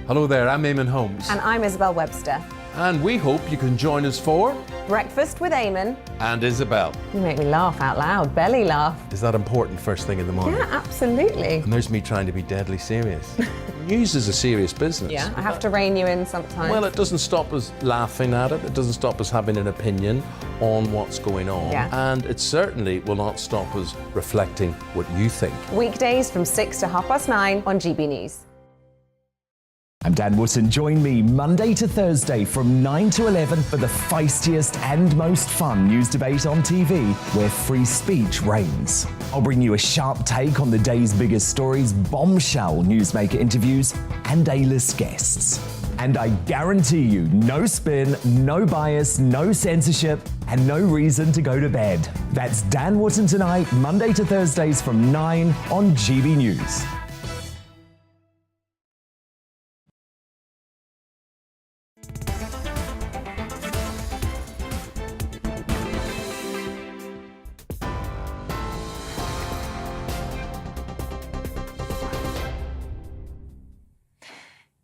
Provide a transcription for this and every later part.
Hello there, I'm Eamon Holmes. And I'm Isabel Webster. And we hope you can join us for Breakfast with Eamon and Isabel. You make me laugh out loud, belly laugh. Is that important first thing in the morning? Yeah, absolutely. And there's me trying to be deadly serious. News is a serious business. Yeah, I have to rein you in sometimes. Well, it doesn't stop us laughing at it. It doesn't stop us having an opinion on what's going on. Yeah. And it certainly will not stop us reflecting what you think. Weekdays from 6 to 9:30 on GB News. I'm Dan Wootton. Join me Monday to Thursday from 9 to 11 for the feistiest and most fun news debate on TV, where free speech reigns. I'll bring you a sharp take on the day's biggest stories, bombshell newsmaker interviews, and A-list guests. And I guarantee you, no spin, no bias, no censorship, and no reason to go to bed. That's Dan Wootton tonight, Monday to Thursdays from 9 on GB News.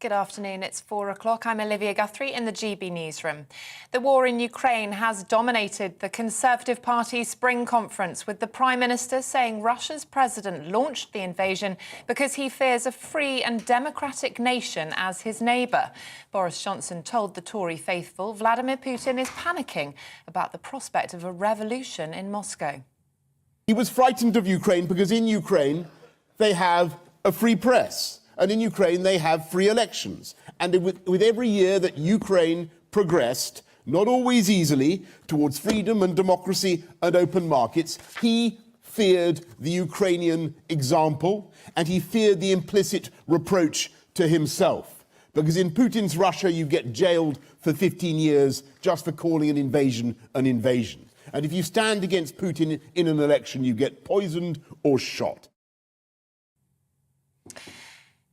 Good afternoon, it's 4 o'clock. I'm Olivia Guthrie in the GB newsroom. The war in Ukraine has dominated the Conservative Party's spring conference, with the Prime Minister saying Russia's president launched the invasion because he fears a free and democratic nation as his neighbour. Boris Johnson told the Tory faithful Vladimir Putin is panicking about the prospect of a revolution in Moscow. He was frightened of Ukraine because in Ukraine they have a free press. And in Ukraine, they have free elections. And with every year that Ukraine progressed, not always easily, towards freedom and democracy and open markets, he feared the Ukrainian example, and he feared the implicit reproach to himself. Because in Putin's Russia, you get jailed for 15 years just for calling an invasion an invasion. And if you stand against Putin in an election, you get poisoned or shot.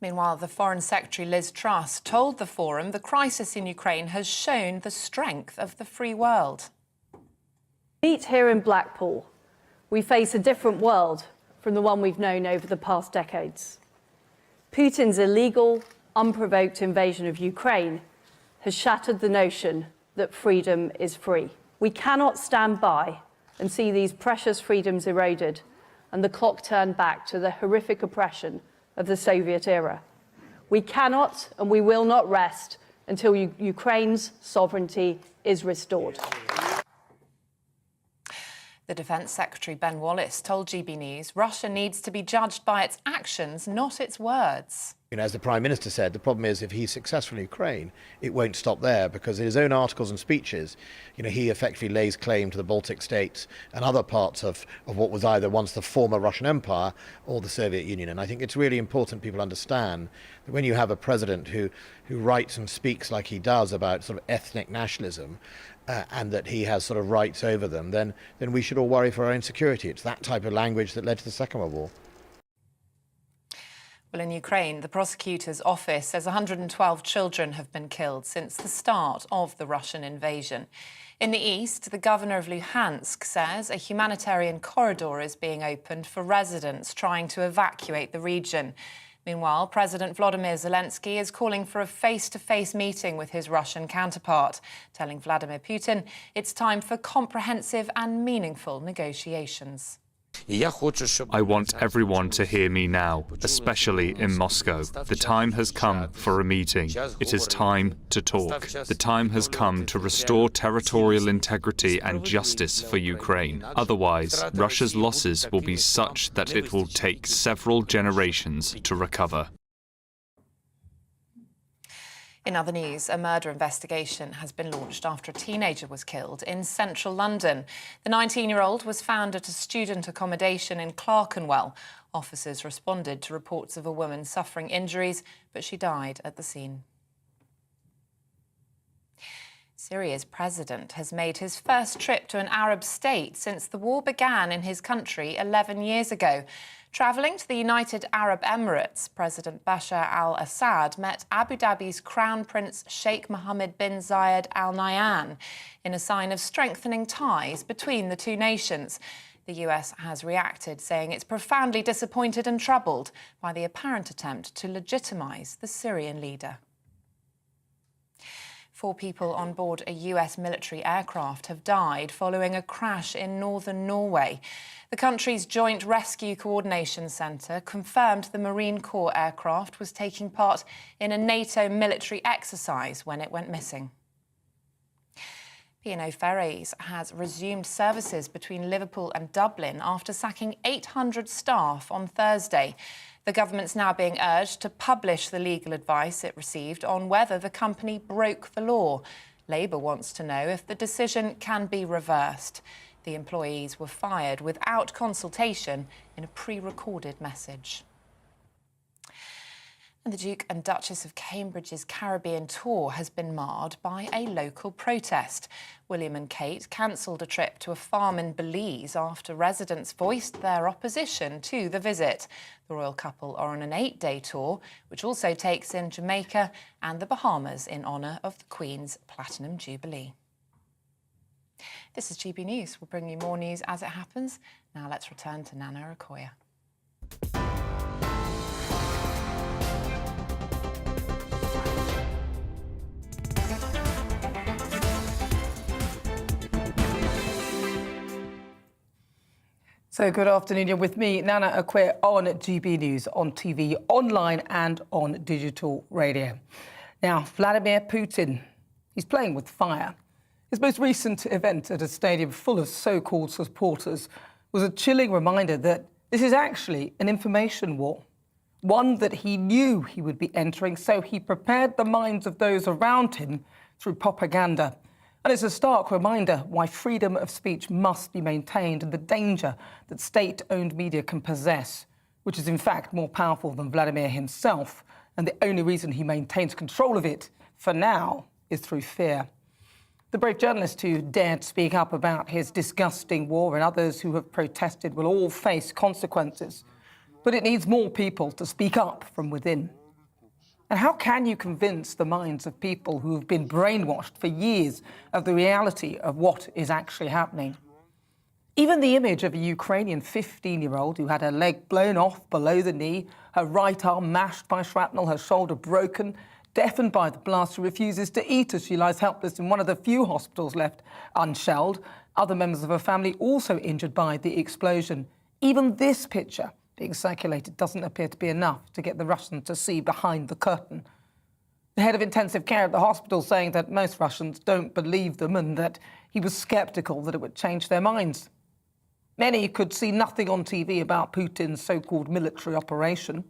Meanwhile, the Foreign Secretary Liz Truss told the forum the crisis in Ukraine has shown the strength of the free world. Meet here in Blackpool. We face a different world from the one we've known over the past decades. Putin's illegal, unprovoked invasion of Ukraine has shattered the notion that freedom is free. We cannot stand by and see these precious freedoms eroded and the clock turned back to the horrific oppression of the Soviet era. We cannot and we will not rest until Ukraine's sovereignty is restored. The Defence Secretary Ben Wallace told GB News Russia needs to be judged by its actions, not its words. You know, as the Prime Minister said, the problem is if he's successful in Ukraine, it won't stop there, because in his own articles and speeches, you know, he effectively lays claim to the Baltic states and other parts of what was either once the former Russian Empire or the Soviet Union. And I think it's really important people understand that when you have a president who writes and speaks like he does about sort of ethnic nationalism, and that he has sort of rights over them, then we should all worry for our own security. It's that type of language that led to the Second World War. Well, in Ukraine, the prosecutor's office says 112 children have been killed since the start of the Russian invasion. In the east, the governor of Luhansk says a humanitarian corridor is being opened for residents trying to evacuate the region. Meanwhile, President Volodymyr Zelensky is calling for a face-to-face meeting with his Russian counterpart, telling Vladimir Putin it's time for comprehensive and meaningful negotiations. I want everyone to hear me now, especially in Moscow. The time has come for a meeting. It is time to talk. The time has come to restore territorial integrity and justice for Ukraine. Otherwise, Russia's losses will be such that it will take several generations to recover. In other news, a murder investigation has been launched after a teenager was killed in central London. The 19-year-old was found at a student accommodation in Clerkenwell. Officers responded to reports of a woman suffering injuries, but she died at the scene. Syria's president has made his first trip to an Arab state since the war began in his country 11 years ago. Travelling to the United Arab Emirates, President Bashar al-Assad met Abu Dhabi's Crown Prince Sheikh Mohammed bin Zayed Al Nahyan in a sign of strengthening ties between the two nations. The US has reacted, saying it's profoundly disappointed and troubled by the apparent attempt to legitimise the Syrian leader. 4 people on board a US military aircraft have died following a crash in northern Norway. The country's Joint Rescue Coordination Centre confirmed the Marine Corps aircraft was taking part in a NATO military exercise when it went missing. P&O Ferries has resumed services between Liverpool and Dublin after sacking 800 staff on Thursday. The government's now being urged to publish the legal advice it received on whether the company broke the law. Labour wants to know if the decision can be reversed. The employees were fired without consultation in a pre-recorded message. And the Duke and Duchess of Cambridge's Caribbean tour has been marred by a local protest. William and Kate cancelled a trip to a farm in Belize after residents voiced their opposition to the visit. The royal couple are on an 8-day tour, which also takes in Jamaica and the Bahamas in honour of the Queen's Platinum Jubilee. This is GB News. We'll bring you more news as it happens. Now let's return to Nana Akua. So good afternoon. You're with me, Nana Akua, on GB News, on TV, online and on digital radio. Now, Vladimir Putin, he's playing with fire. His most recent event at a stadium full of so-called supporters was a chilling reminder that this is actually an information war, one that he knew he would be entering, so he prepared the minds of those around him through propaganda. And it's a stark reminder why freedom of speech must be maintained and the danger that state-owned media can possess, which is in fact more powerful than Vladimir himself. And the only reason he maintains control of it, for now, is through fear. The brave journalist who dared speak up about his disgusting war and others who have protested will all face consequences. But it needs more people to speak up from within. And how can you convince the minds of people who have been brainwashed for years of the reality of what is actually happening? Even the image of a Ukrainian 15-year-old who had her leg blown off below the knee, her right arm mashed by shrapnel, her shoulder broken, deafened by the blast, who refuses to eat as she lies helpless in one of the few hospitals left unshelled. Other members of her family also injured by the explosion. Even this picture being circulated doesn't appear to be enough to get the Russians to see behind the curtain. The head of intensive care at the hospital saying that most Russians don't believe them and that he was sceptical that it would change their minds. Many could see nothing on TV about Putin's so-called military operation.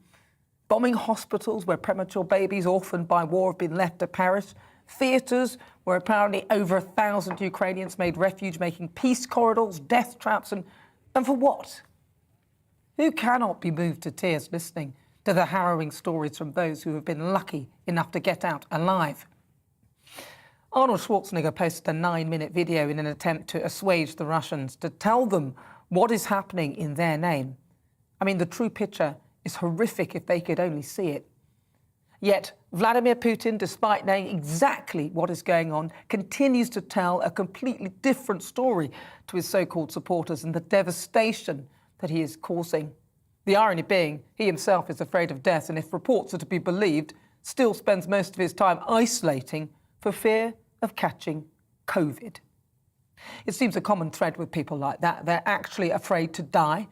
Bombing hospitals where premature babies orphaned by war have been left to perish. Theatres where apparently over 1,000 Ukrainians made refuge, making peace corridors, death traps, and for what? Who cannot be moved to tears listening to the harrowing stories from those who have been lucky enough to get out alive? Arnold Schwarzenegger posted a 9-minute video in an attempt to assuage the Russians, to tell them what is happening in their name. I mean, the true picture is horrific if they could only see it. Yet Vladimir Putin, despite knowing exactly what is going on, continues to tell a completely different story to his so-called supporters and the devastation that he is causing. The irony being, he himself is afraid of death and, if reports are to be believed, still spends most of his time isolating for fear of catching COVID. It seems a common thread with people like that. They're actually afraid to die.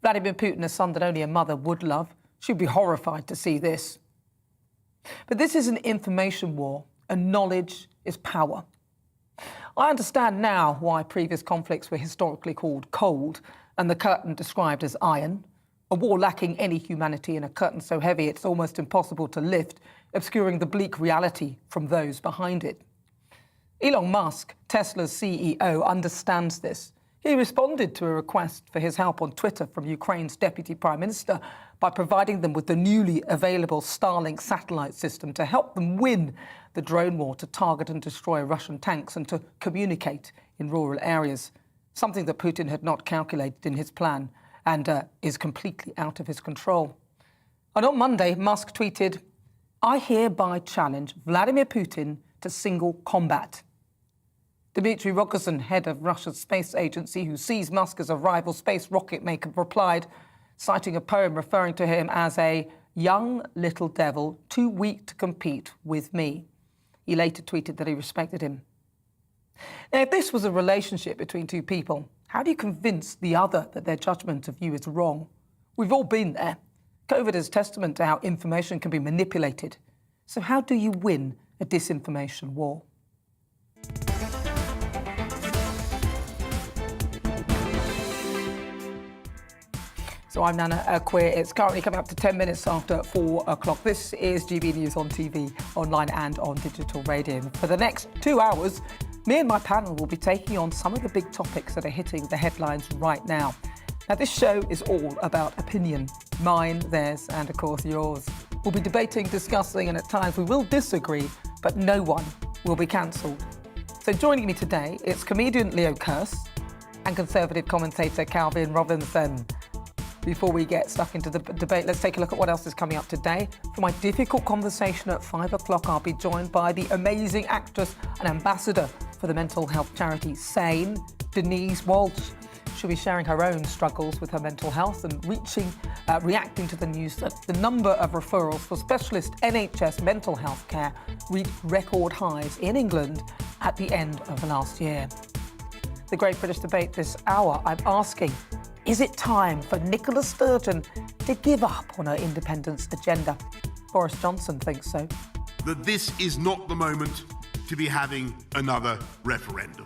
Vladimir Putin, a son that only a mother would love, she'd be horrified to see this. But this is an information war, and knowledge is power. I understand now why previous conflicts were historically called cold and the curtain described as iron, a war lacking any humanity and a curtain so heavy it's almost impossible to lift, obscuring the bleak reality from those behind it. Elon Musk, Tesla's CEO, understands this. He responded to a request for his help on Twitter from Ukraine's Deputy Prime Minister by providing them with the newly available Starlink satellite system to help them win the drone war, to target and destroy Russian tanks and to communicate in rural areas, something that Putin had not calculated in his plan and is completely out of his control. And on Monday, Musk tweeted, "I hereby challenge Vladimir Putin to single combat." Dmitry Rogozin, head of Russia's space agency, who sees Musk as a rival space rocket maker, replied, citing a poem referring to him as a young little devil too weak to compete with me. He later tweeted that he respected him. Now, if this was a relationship between two people, how do you convince the other that their judgment of you is wrong? We've all been there. COVID is testament to how information can be manipulated. So how do you win a disinformation war? So I'm Nana Akua. It's currently coming up to 10 minutes after 4 o'clock. This is GB News on TV, online and on digital radio. For the next 2 hours, me and my panel will be taking on some of the big topics that are hitting the headlines right now. Now, this show is all about opinion, mine, theirs, and of course yours. We'll be debating, discussing, and at times we will disagree, but no one will be cancelled. So joining me today, it's comedian Leo Kearse and Conservative commentator Calvin Robinson. Before we get stuck into the debate, let's take a look at what else is coming up today. For my difficult conversation at 5 o'clock, I'll be joined by the amazing actress and ambassador for the mental health charity SANE, Denise Welch. She'll be sharing her own struggles with her mental health and reacting to the news that the number of referrals for specialist NHS mental health care reached record highs in England at the end of last year. The Great British Debate this hour, I'm asking, is it time for Nicola Sturgeon to give up on her independence agenda? Boris Johnson thinks so. That this is not the moment to be having another referendum.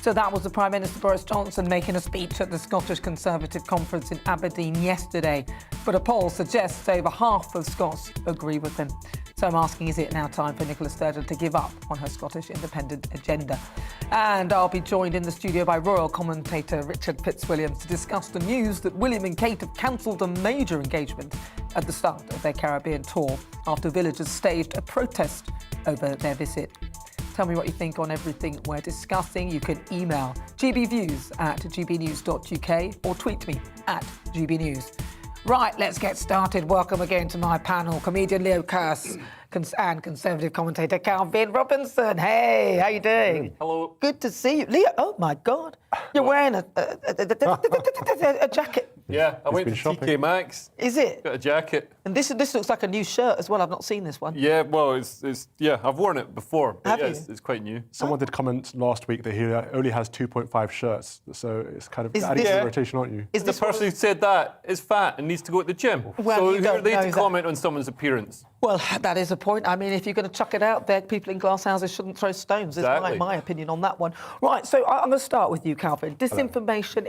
So that was the Prime Minister Boris Johnson making a speech at the Scottish Conservative Conference in Aberdeen yesterday. But a poll suggests over half of Scots agree with him. So I'm asking, is it now time for Nicola Sturgeon to give up on her Scottish independent agenda? And I'll be joined in the studio by royal commentator Richard Fitzwilliams to discuss the news that William and Kate have cancelled a major engagement at the start of their Caribbean tour after villagers staged a protest over their visit. Tell me what you think on everything we're discussing. You can email gbviews@gbnews.uk or tweet me @gbnews. Right, let's get started. Welcome again to my panel, comedian Leo Kearse and Conservative commentator Calvin Robinson. Hey, how you doing? Hello. Good to see you. Leo, oh my God, you're wearing a jacket. Yeah, I went to TK Maxx. Is it? Got a jacket. And this looks like a new shirt as well. I've not seen this one. Yeah, well, it's I've worn it before. But Have yeah, you? it's quite new. Someone did comment last week that he only has 2.5 shirts, so it's kind of Is adding this- to the rotation, aren't you? Is The person who said that is fat and needs to go to the gym. Well, so you who don't are they know to that. comment on someone's appearance? Well, that is a point. I mean, if you're going to chuck it out there, people in glass houses shouldn't throw stones, is Exactly. my opinion on that one. Right, so I'm going to start with you, Calvin. Disinformation,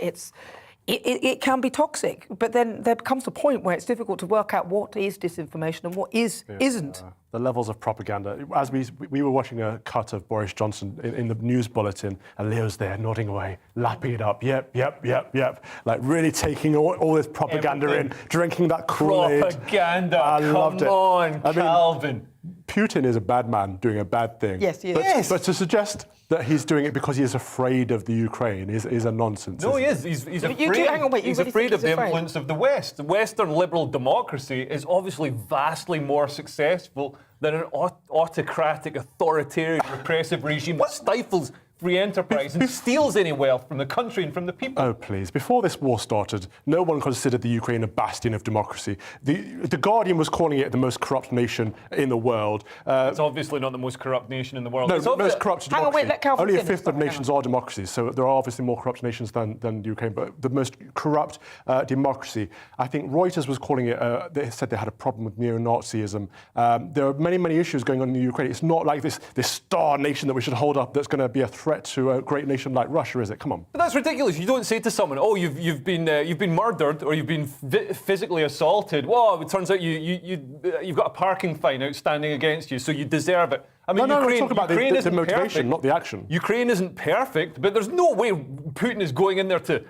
it can be toxic, but then there comes a point where it's difficult to work out what is disinformation and what isn't. The levels of propaganda. As we were watching a cut of Boris Johnson in the news bulletin, and Leo's there nodding away, lapping it up. Yep. Like really taking all this propaganda in, drinking that Kool-Aid. Propaganda. I loved it. Come on, I mean, Calvin. Putin is a bad man doing a bad thing. Yes, he is. But, but to suggest that he's doing it because he is afraid of the Ukraine is a nonsense. No, he isn't is. He's But afraid. you do- hang on, wait, you he's really afraid think of the he's afraid? influence of the West. The Western liberal democracy is obviously vastly more successful than an autocratic, authoritarian, repressive regime that stifles free enterprise and steals any wealth from the country and from the people. Oh, please. Before this war started, no one considered the Ukraine a bastion of democracy. The Guardian was calling it the most corrupt nation in the world. It's obviously not the most corrupt nation in the world. No, It's the most obvi- corrupt Hang on, democracy. wait, let Calvin Only a finish. fifth of Hang on. nations are democracies, so there are obviously more corrupt nations than Ukraine, but the most corrupt democracy. I think Reuters was calling it, they said they had a problem with neo-Nazism. There are many issues going on in the Ukraine. It's not like this star nation that we should hold up that's going to be a threat to a great nation like Russia, is it? Come on. But that's ridiculous. You don't say to someone, "Oh, you've been murdered or you've been physically assaulted." Well, it turns out you've got a parking fine outstanding against you, so you deserve it. I mean, No, we're Ukraine, talking about Ukraine the isn't motivation, perfect. not the action. Ukraine isn't perfect, but there's no way Putin is going in there to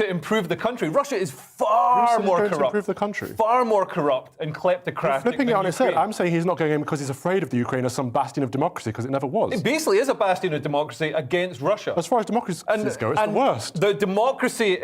improve the country. Russia is far Who's more going to corrupt. improve the country? Far more corrupt and kleptocratic. Flipping it than on its head, Ukraine. I'm saying he's not going in because he's afraid of the Ukraine as some bastion of democracy, because it never was. It basically is a bastion of democracy against Russia. As far as democracies go, it's the worst. The democracy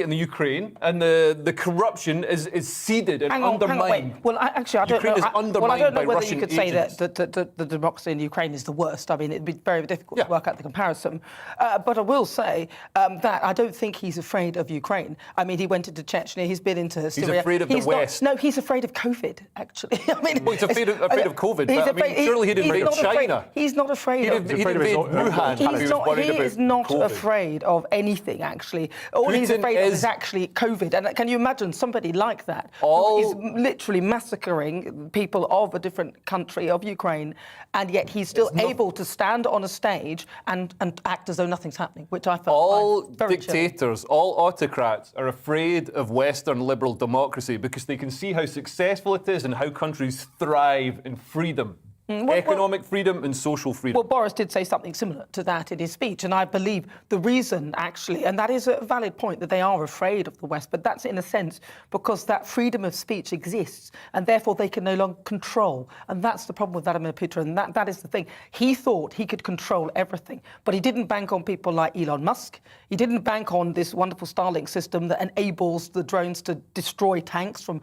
in the Ukraine and the corruption is seeded and undermined. Wait. Well, actually, I don't Ukraine know. is undermined Well, I don't know by whether Russian you could say agents. that the democracy in Ukraine is the worst. I mean, it'd be very difficult to Yeah. work out the comparison. But I will say that fact, I don't think he's afraid of Ukraine. I mean, he went into Chechnya, he's been into Syria. He's afraid of the West. No, he's afraid of COVID, actually. I mean, well, he's afraid of COVID, but I mean, surely he'd invade China. He's not afraid of... He'd invade Wuhan if he was worried about He is not COVID. afraid of anything, actually. All he's afraid of is actually COVID. And can you imagine somebody like that who is literally massacring people of a different country, of Ukraine, and yet he's still able to stand on a stage and act as though nothing's happening, which I felt all very dictators, all autocrats are afraid of Western liberal democracy because they can see how successful it is and how countries thrive in freedom. Economic freedom and social freedom. Well, Boris did say something similar to that in his speech, and I believe the reason, actually, and that is a valid point, that they are afraid of the West, but that's in a sense because that freedom of speech exists, and therefore they can no longer control. And that's the problem with Vladimir Putin, and that is the thing. He thought he could control everything, but he didn't bank on people like Elon Musk. He didn't bank on this wonderful Starlink system that enables the drones to destroy tanks from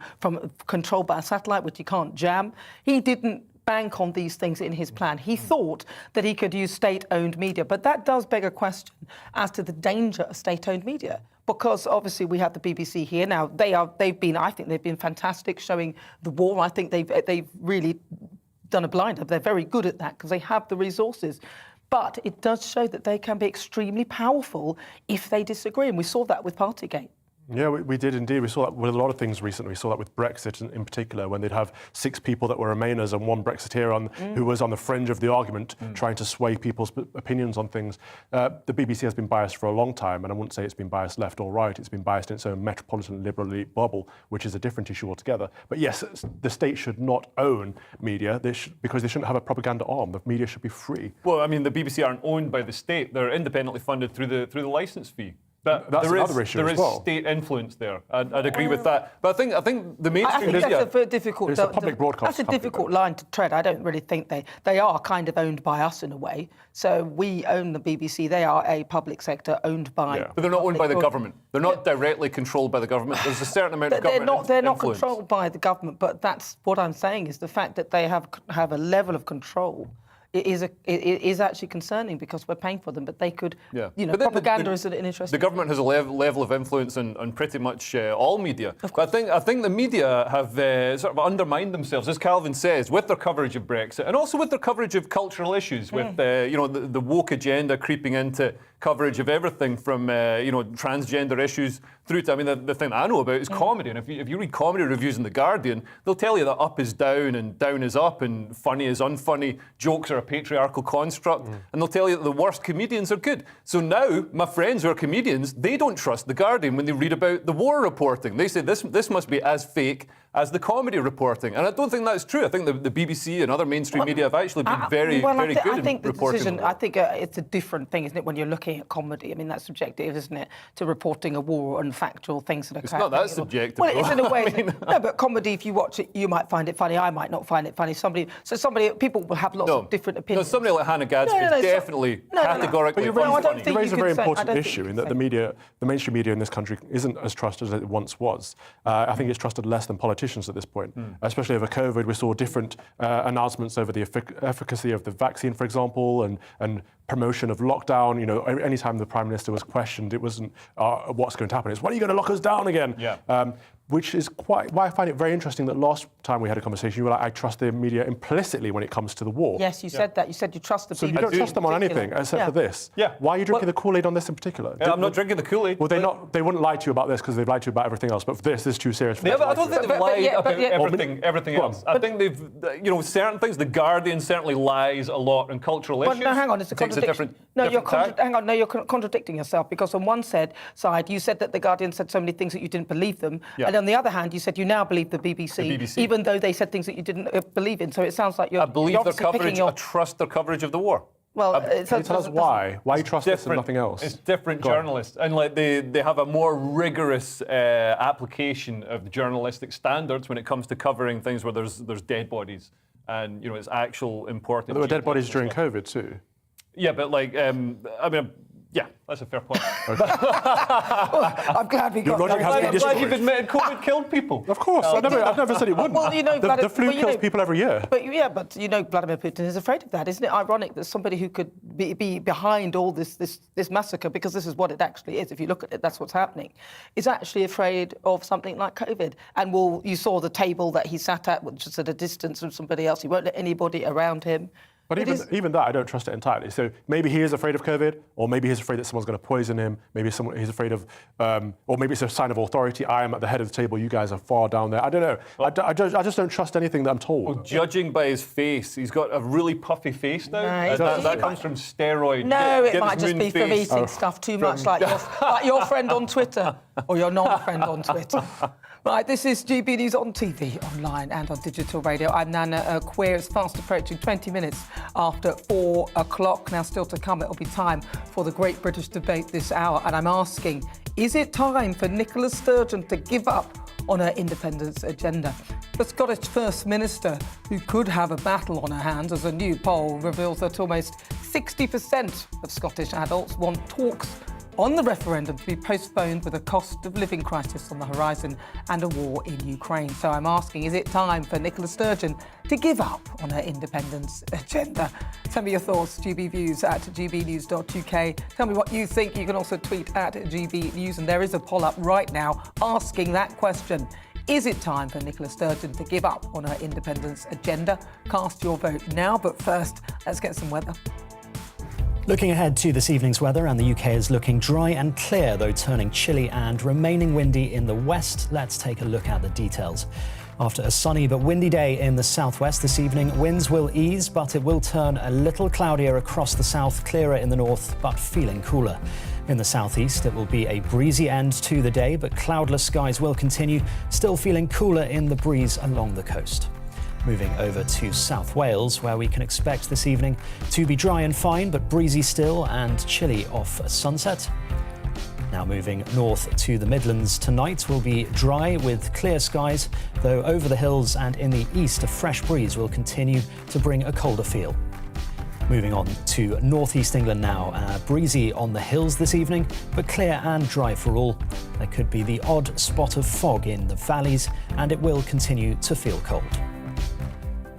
controlled by a satellite, which you can't jam. He didn't bank on these things in his plan. He thought that he could use state-owned media, but that does beg a question as to the danger of state-owned media, because obviously we have the BBC here now. I think they've been fantastic showing the war. I think they've really done a blinder. They're very good at that because they have the resources. But it does show that they can be extremely powerful if they disagree, and we saw that with Partygate. Yeah, we did indeed. We saw that with a lot of things recently. We saw that with Brexit in particular, when they'd have 6 people that were Remainers and 1 Brexiteer who was on the fringe of the argument, trying to sway people's opinions on things. The BBC has been biased for a long time, and I wouldn't say it's been biased left or right. It's been biased in its own metropolitan liberal elite bubble, which is a different issue altogether. But yes, the state should not own media because they shouldn't have a propaganda arm. The media should be free. Well, I mean, the BBC aren't owned by the state. They're independently funded through the licence fee. That's another issue there as well. There is state influence there. I'd agree with that. But I think the mainstream media... That's a very difficult... It's a public broadcast That's a difficult line to tread. I don't really think they are kind of owned by us in a way. So we own the BBC. They are a public sector owned by... Yeah. But they're not owned by the government. They're not directly controlled by the government. There's a certain amount of government influence. They're not controlled by the government, but that's what I'm saying is the fact that they have a level of control. It is actually concerning because we're paying for them, but they could, but propaganda is an interesting... The government has a level of influence on pretty much all media. But I think the media have sort of undermined themselves, as Calvin says, with their coverage of Brexit and also with their coverage of cultural issues, with the woke agenda creeping into coverage of everything from transgender issues through to, I mean, the thing I know about is comedy. And if you read comedy reviews in The Guardian, they'll tell you that up is down and down is up and funny is unfunny, jokes are a patriarchal construct, and they'll tell you that the worst comedians are good. So now, my friends who are comedians, they don't trust The Guardian when they read about the war reporting. They say this must be as fake as the comedy reporting. And I don't think that's true. I think the BBC and other mainstream media have actually been very good in reporting. I think it's a different thing, isn't it, when you're looking at comedy? I mean, that's subjective, isn't it, to reporting a war and factual things that are... It's not that subjective. Well, it is in a way. No, but comedy, if you watch it, you might find it funny. I might not find it funny. People will have lots of different opinions. No, somebody like Hannah Gadsby is definitely categorically unfunny. You raise a very important issue in that the mainstream media in this country isn't as trusted as it once was. I think it's trusted less than politicians at this point, especially over COVID. We saw different announcements over the efficacy of the vaccine, for example, and promotion of lockdown. Anytime the Prime Minister was questioned, it wasn't what's going to happen. It's when are you going to lock us down again? Yeah. Which is why I find it very interesting that last time we had a conversation, you were like, I trust the media implicitly when it comes to the war. Yes, you said that. You said you trust the BBC. So you don't trust them on anything except for this. Yeah. Why are you drinking the Kool-Aid on this in particular? I'm not drinking the Kool-Aid. Well, they wouldn't lie to you about this because they've lied to you about everything else. But this is too serious for them. I don't think they've lied about everything else. I think they've, certain things. The Guardian certainly lies a lot on cultural issues. No, hang on, it's a contradiction. You're contradicting yourself because on one side you said that the Guardian said so many things that you didn't believe them, and on the other hand you said you now believe the BBC, even though they said things that you didn't believe in. So it sounds like I believe their coverage. I trust their coverage of the war. Well, can you tell us why? Why you trust this and nothing else? It's different journalists, and they have a more rigorous application of journalistic standards when it comes to covering things where there's dead bodies and it's actual important. But there were dead bodies during COVID too. Yeah, but Yeah, that's a fair point. I'm glad we got logic has been I'm glad destroyed. you've admitted COVID killed people. Of course, I've never said it wouldn't. Well, you know, the flu kills people every year. But yeah, but you know, Vladimir Putin is afraid of that. Isn't it ironic that somebody who could be behind all this massacre, because this is what it actually is, if you look at it, that's what's happening, is actually afraid of something like COVID. And you saw the table that he sat at, which is at a distance from somebody else. He won't let anybody around him. But even that, I don't trust it entirely. So maybe he is afraid of COVID, or maybe he's afraid that someone's going to poison him. Maybe he's afraid of, or maybe it's a sign of authority. I am at the head of the table. You guys are far down there. I don't know. I just don't trust anything that I'm told. Well, judging by his face, he's got a really puffy face now. That comes from steroid. No, Get it might his just moon be from face. eating stuff too much, like your friend on Twitter, or your non-friend on Twitter. Right, this is GB News on TV, online and on digital radio. I'm Nana Akua. It's fast approaching 20 minutes after 4 o'clock. Now, still to come, it'll be time for the Great British Debate this hour. And I'm asking, is it time for Nicola Sturgeon to give up on her independence agenda? The Scottish First Minister, who could have a battle on her hands, as a new poll reveals that almost 60% of Scottish adults want talks on the referendum to be postponed with a cost of living crisis on the horizon and a war in Ukraine. So I'm asking, is it time for Nicola Sturgeon to give up on her independence agenda? Tell me your thoughts, GBViews at gbnews.uk. Tell me what you think. You can also tweet at GBNews, and there is a poll up right now asking that question. Is it time for Nicola Sturgeon to give up on her independence agenda? Cast your vote now, but first, let's get some weather. Looking ahead to this evening's weather, and the UK is looking dry and clear, though turning chilly and remaining windy in the west. Let's take a look at the details. After a sunny but windy day in the southwest this evening, winds will ease, but it will turn a little cloudier across the south, clearer in the north, but feeling cooler. In the southeast, it will be a breezy end to the day, but cloudless skies will continue, still feeling cooler in the breeze along the coast. Moving over to South Wales, where we can expect this evening to be dry and fine, but breezy still and chilly off sunset. Now moving north to the Midlands, tonight will be dry with clear skies, though over the hills and in the east a fresh breeze will continue to bring a colder feel. Moving on to northeast England now, breezy on the hills this evening, but clear and dry for all. There could be the odd spot of fog in the valleys, and it will continue to feel cold.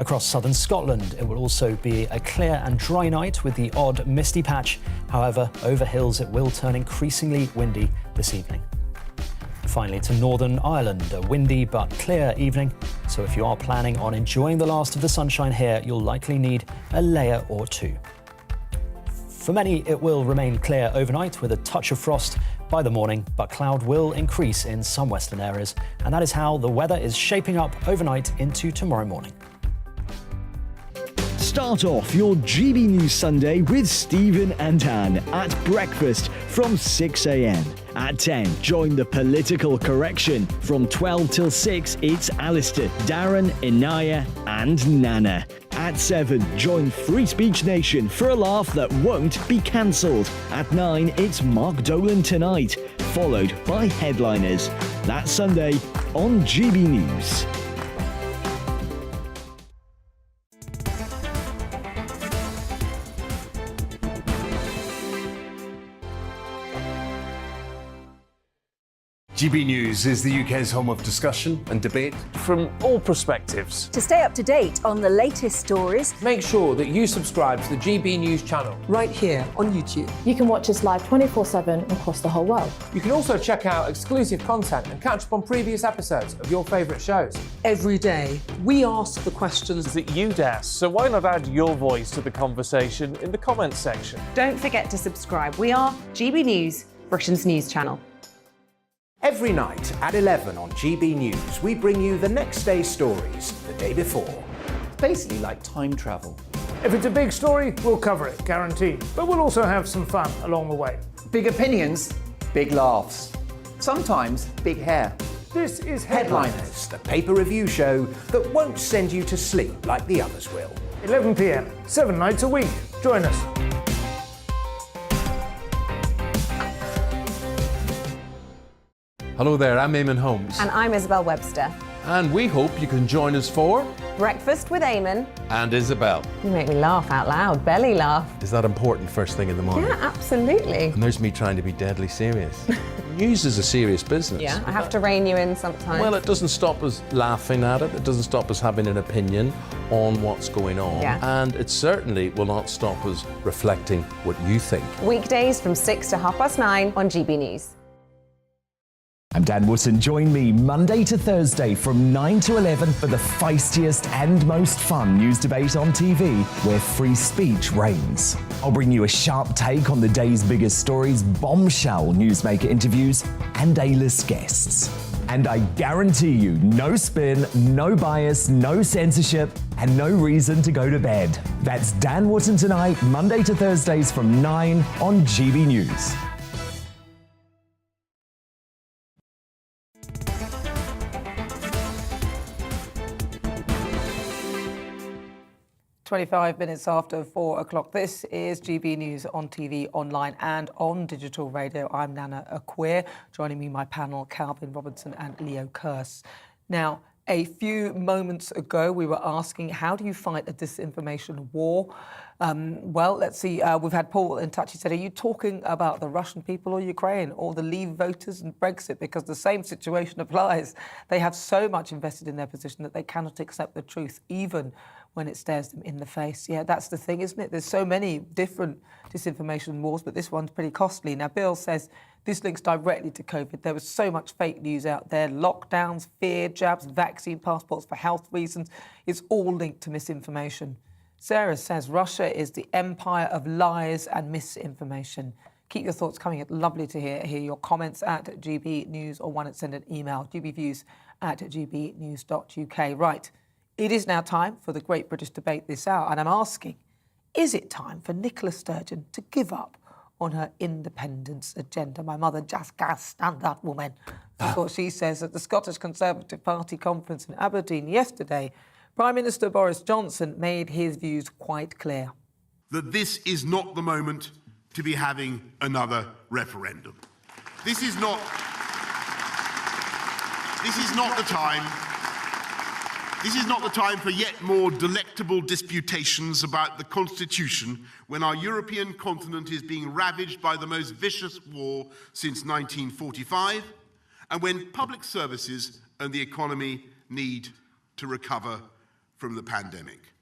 Across southern Scotland, it will also be a clear and dry night with the odd misty patch. However, over hills it will turn increasingly windy this evening. Finally, to Northern Ireland, a windy but clear evening. So if you are planning on enjoying the last of the sunshine here, you'll likely need a layer or two. For many, it will remain clear overnight with a touch of frost by the morning, but cloud will increase in some western areas. And that is how the weather is shaping up overnight into tomorrow morning. Start off your GB News Sunday with Stephen and Anne at breakfast from 6 a.m. At 10, join the political correction. From 12 till 6, it's Alistair, Darren, Inaya and Nana. At 7, join Free Speech Nation for a laugh that won't be cancelled. At 9, it's Mark Dolan Tonight, followed by Headliners. That's Sunday on GB News. GB News is the UK's home of discussion and debate from all perspectives. To stay up to date on the latest stories, make sure that you subscribe to the GB News channel right here on YouTube. You can watch us live 24/7 across the whole world. You can also check out exclusive content and catch up on previous episodes of your favourite shows. Every day, we ask the questions that you'd ask, so why not add your voice to the conversation in the comments section? Don't forget to subscribe. We are GB News, Britain's news channel. Every night at 11 on GB News, we bring you the next day's stories the day before. It's basically like time travel. If it's a big story, we'll cover it, guaranteed. But we'll also have some fun along the way. Big opinions, big laughs. Sometimes big hair. This is Headliners, the paper review show that won't send you to sleep like the others will. 11 p.m, 7 nights a week. Join us. Hello there, I'm Eamon Holmes. And I'm Isabel Webster. And we hope you can join us for Breakfast with Eamon and Isabel. You make me laugh out loud, belly laugh. Is that important first thing in the morning? Yeah, absolutely. And there's me trying to be deadly serious. News is a serious business. Yeah, I have to rein you in sometimes. Well, it doesn't stop us laughing at it. It doesn't stop us having an opinion on what's going on. Yeah. And it certainly will not stop us reflecting what you think. Weekdays from 6 to 9:30 on GB News. I'm Dan Wootton. Join me Monday to Thursday from 9 to 11 for the feistiest and most fun news debate on TV, where free speech reigns. I'll bring you a sharp take on the day's biggest stories, bombshell newsmaker interviews, and A-list guests. And I guarantee you, no spin, no bias, no censorship, and no reason to go to bed. That's Dan Wootton tonight, Monday to Thursdays from 9 on GB News. 25 minutes after 4 o'clock. This is GB News on TV, online and on digital radio. I'm Nana Akua. Joining me, my panel, Calvin Robertson and Leo Kearse. Now, a few moments ago, we were asking, how do you fight a disinformation war? Well, let's see. We've had Paul in touch. He said, are you talking about the Russian people or Ukraine or the Leave voters and Brexit? Because the same situation applies. They have so much invested in their position that they cannot accept the truth, even when it stares them in the face. Yeah, that's the thing, isn't it? There's so many different disinformation wars, but this one's pretty costly. Now, Bill says this links directly to COVID. There was so much fake news out there. Lockdowns, fear, jabs, vaccine passports for health reasons. It's all linked to misinformation. Sarah says Russia is the empire of lies and misinformation. Keep your thoughts coming. It's lovely to hear your comments at GB News or send an email, gbviews@gbnews.uk. Right. It is now time for the Great British Debate this hour, and I'm asking, is it time for Nicola Sturgeon to give up on her independence agenda? My mother just can't stand that woman. That's what she says at the Scottish Conservative Party conference in Aberdeen yesterday. Prime Minister Boris Johnson made his views quite clear. That this is not the moment to be having another referendum. This is not the time. This is not the time for yet more delectable disputations about the Constitution when our European continent is being ravaged by the most vicious war since 1945 and when public services and the economy need to recover from the pandemic.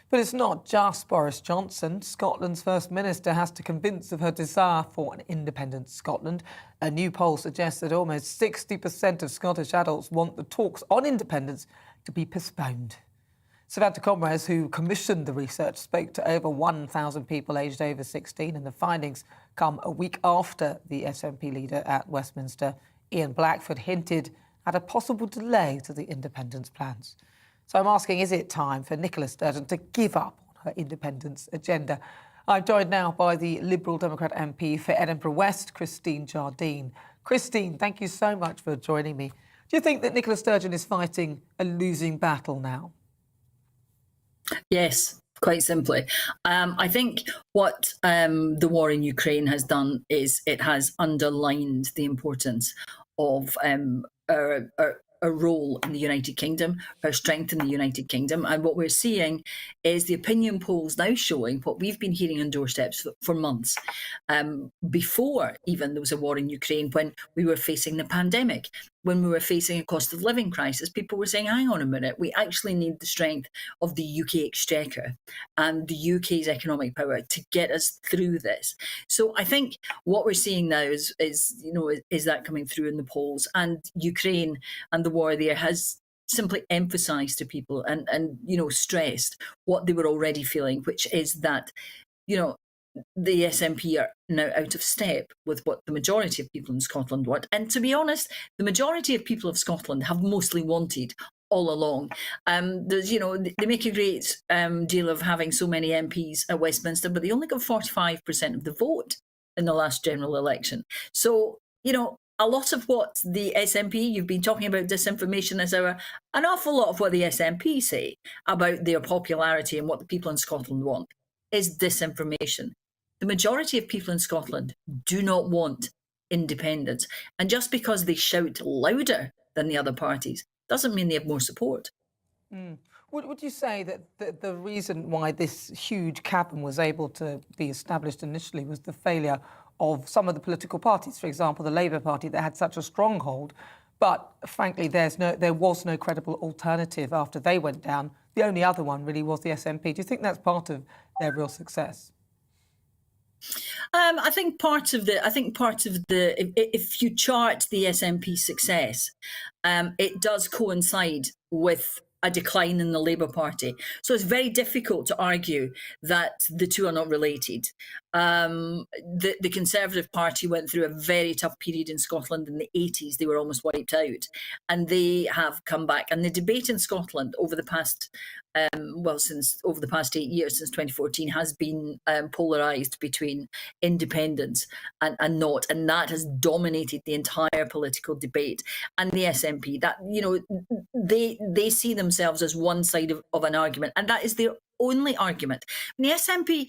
But it's not just Boris Johnson. Scotland's First Minister has to convince of her desire for an independent Scotland. A new poll suggests that almost 60% of Scottish adults want the talks on independence to be postponed. Savannah Comrades, who commissioned the research, spoke to over 1,000 people aged over 16, and the findings come a week after the SNP leader at Westminster, Ian Blackford, hinted at a possible delay to the independence plans. So I'm asking, is it time for Nicola Sturgeon to give up on her independence agenda? I'm joined now by the Liberal Democrat MP for Edinburgh West, Christine Jardine. Christine, thank you so much for joining me. Do you think that Nicola Sturgeon is fighting a losing battle now? Yes, quite simply. I think what the war in Ukraine has done is it has underlined the importance of a role in the United Kingdom, our strength in the United Kingdom. And what we're seeing is the opinion polls now showing what we've been hearing on doorsteps for months. Before even there was a war in Ukraine, when we were facing the pandemic, when we were facing a cost of living crisis, people were saying, hang on a minute, we actually need the strength of the UK exchequer and the UK's economic power to get us through this. So I think what we're seeing now is that coming through in the polls, and Ukraine and the war there has simply emphasised to people and stressed what they were already feeling, which is that, the SNP are now out of step with what the majority of people in Scotland want. And to be honest, the majority of people of Scotland have mostly wanted all along. They make a great deal of having so many MPs at Westminster, but they only got 45% of the vote in the last general election. So, a lot of what the SNP, you've been talking about disinformation this hour, an awful lot of what the SNP say about their popularity and what the people in Scotland want is disinformation. The majority of people in Scotland do not want independence. And just because they shout louder than the other parties doesn't mean they have more support. Would you say that the reason why this huge cabin was able to be established initially was the failure of some of the political parties, for example, the Labour Party that had such a stronghold, but frankly, there was no credible alternative after they went down. The only other one really was the SNP. Do you think that's part of their real success? I think part of the if you chart the SNP success, it does coincide with a decline in the Labour Party. So it's very difficult to argue that the two are not related. The Conservative Party went through a very tough period in Scotland in the 80s. They were almost wiped out, and they have come back. And the debate in Scotland over the past over the past 8 years, since 2014, has been polarised between independence and not, and that has dominated the entire political debate. And the SNP, that they see themselves as one side of an argument, and that is their only argument. And the SNP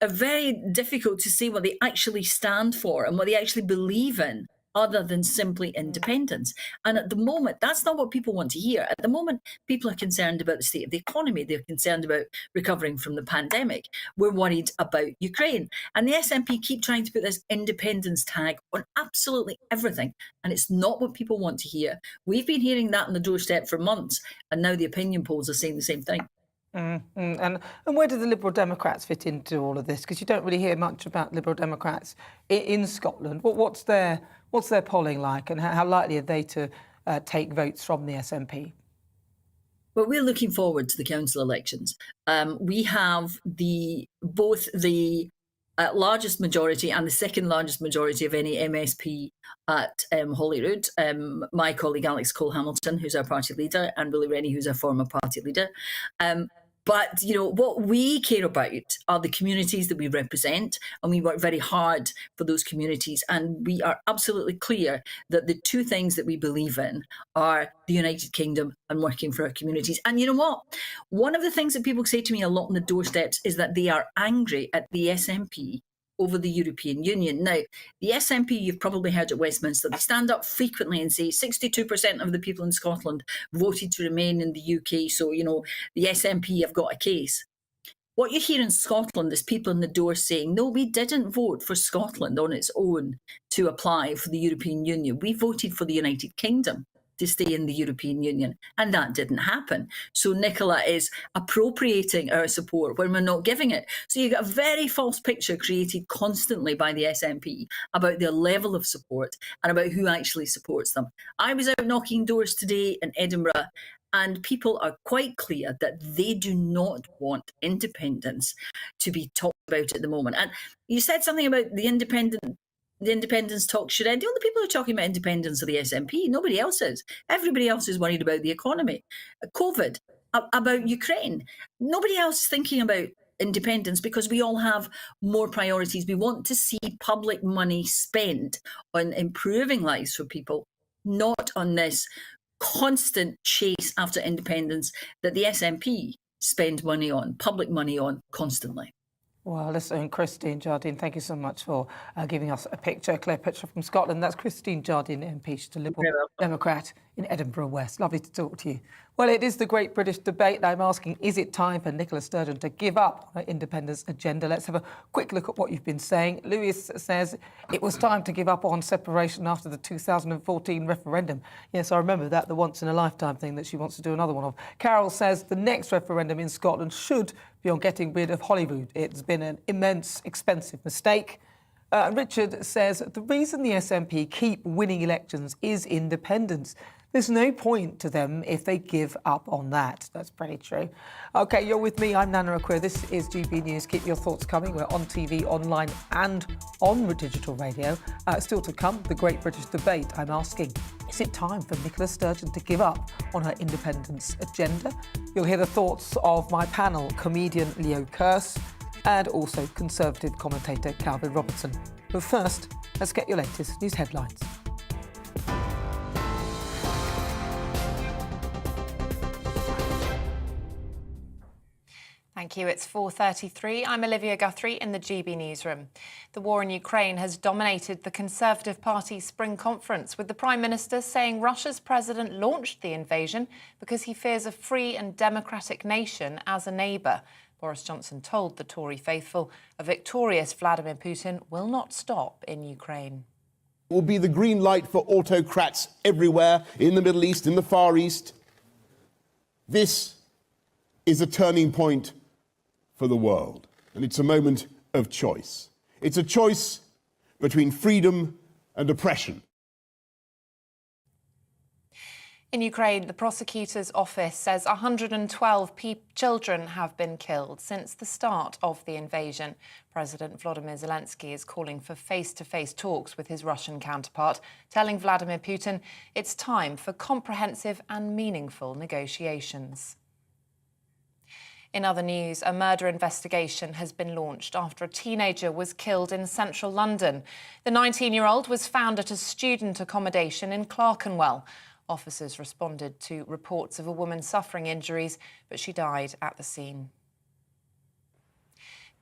are very difficult to say what they actually stand for and what they actually believe in, other than simply independence. And at the moment, that's not what people want to hear. At the moment, people are concerned about the state of the economy. They're concerned about recovering from the pandemic. We're worried about Ukraine. And the SNP keep trying to put this independence tag on absolutely everything. And it's not what people want to hear. We've been hearing that on the doorstep for months, and now the opinion polls are saying the same thing. And where do the Liberal Democrats fit into all of this? Because you don't really hear much about Liberal Democrats in Scotland. What's their polling like, and how likely are they to take votes from the SNP? Well, we're looking forward to the council elections. We have both the largest majority and the second largest majority of any MSP at Holyrood. My colleague Alex Cole-Hamilton, who's our party leader, and Willie Rennie, who's our former party leader. But, what we care about are the communities that we represent, and we work very hard for those communities. And we are absolutely clear that the two things that we believe in are the United Kingdom and working for our communities. And you know what? One of the things that people say to me a lot on the doorsteps is that they are angry at the SNP over the European Union. Now, the SNP, you've probably heard at Westminster, they stand up frequently and say 62% of the people in Scotland voted to remain in the UK, so, the SNP have got a case. What you hear in Scotland is people in the door saying, no, we didn't vote for Scotland on its own to apply for the European Union. We voted for the United Kingdom to stay in the European Union, and that didn't happen. So Nicola is appropriating our support when we're not giving it. So you get a very false picture created constantly by the SNP about their level of support and about who actually supports them. I was out knocking doors today in Edinburgh, and people are quite clear that they do not want independence to be talked about at the moment. And you said something about the independence talk should end. The only people who are talking about independence are the SNP. Nobody else is. Everybody else is worried about the economy, COVID, about Ukraine. Nobody else is thinking about independence because we all have more priorities. We want to see public money spent on improving lives for people, not on this constant chase after independence that the SNP spend money on, public money on, constantly. Well, listen, Christine Jardine, thank you so much for giving us a clear picture from Scotland. That's Christine Jardine, MP, she's a Liberal Democrat in Edinburgh West. Lovely to talk to you. Well, it is the Great British Debate. I'm asking, is it time for Nicola Sturgeon to give up her independence agenda? Let's have a quick look at what you've been saying. Lewis says it was time to give up on separation after the 2014 referendum. Yes, I remember that, the once-in-a-lifetime thing that she wants to do another one of. Carol says the next referendum in Scotland should be on getting rid of Holyrood. It's been an immense, expensive mistake. Richard says the reason the SNP keep winning elections is independence. There's no point to them if they give up on that. That's pretty true. OK, you're with me. I'm Nana Akua. This is GB News. Keep your thoughts coming. We're on TV, online and on digital radio. Still to come, the Great British Debate. I'm asking, is it time for Nicola Sturgeon to give up on her independence agenda? You'll hear the thoughts of my panel, comedian Leo Kearse and also Conservative commentator Calvin Robertson. But first, let's get your latest news headlines. Thank you. It's 4:33. I'm Olivia Guthrie in the GB newsroom. The war in Ukraine has dominated the Conservative Party's spring conference, with the Prime Minister saying Russia's president launched the invasion because he fears a free and democratic nation as a neighbour. Boris Johnson told the Tory faithful a victorious Vladimir Putin will not stop in Ukraine. It will be the green light for autocrats everywhere, in the Middle East, in the Far East. This is a turning point for the world, and it's a moment of choice. It's a choice between freedom and oppression. In Ukraine, the prosecutor's office says 112 children have been killed since the start of the invasion. President Volodymyr Zelensky is calling for face-to-face talks with his Russian counterpart, telling Vladimir Putin it's time for comprehensive and meaningful negotiations. In other news, a murder investigation has been launched after a teenager was killed in central London. The 19-year-old was found at a student accommodation in Clerkenwell. Officers responded to reports of a woman suffering injuries, but she died at the scene.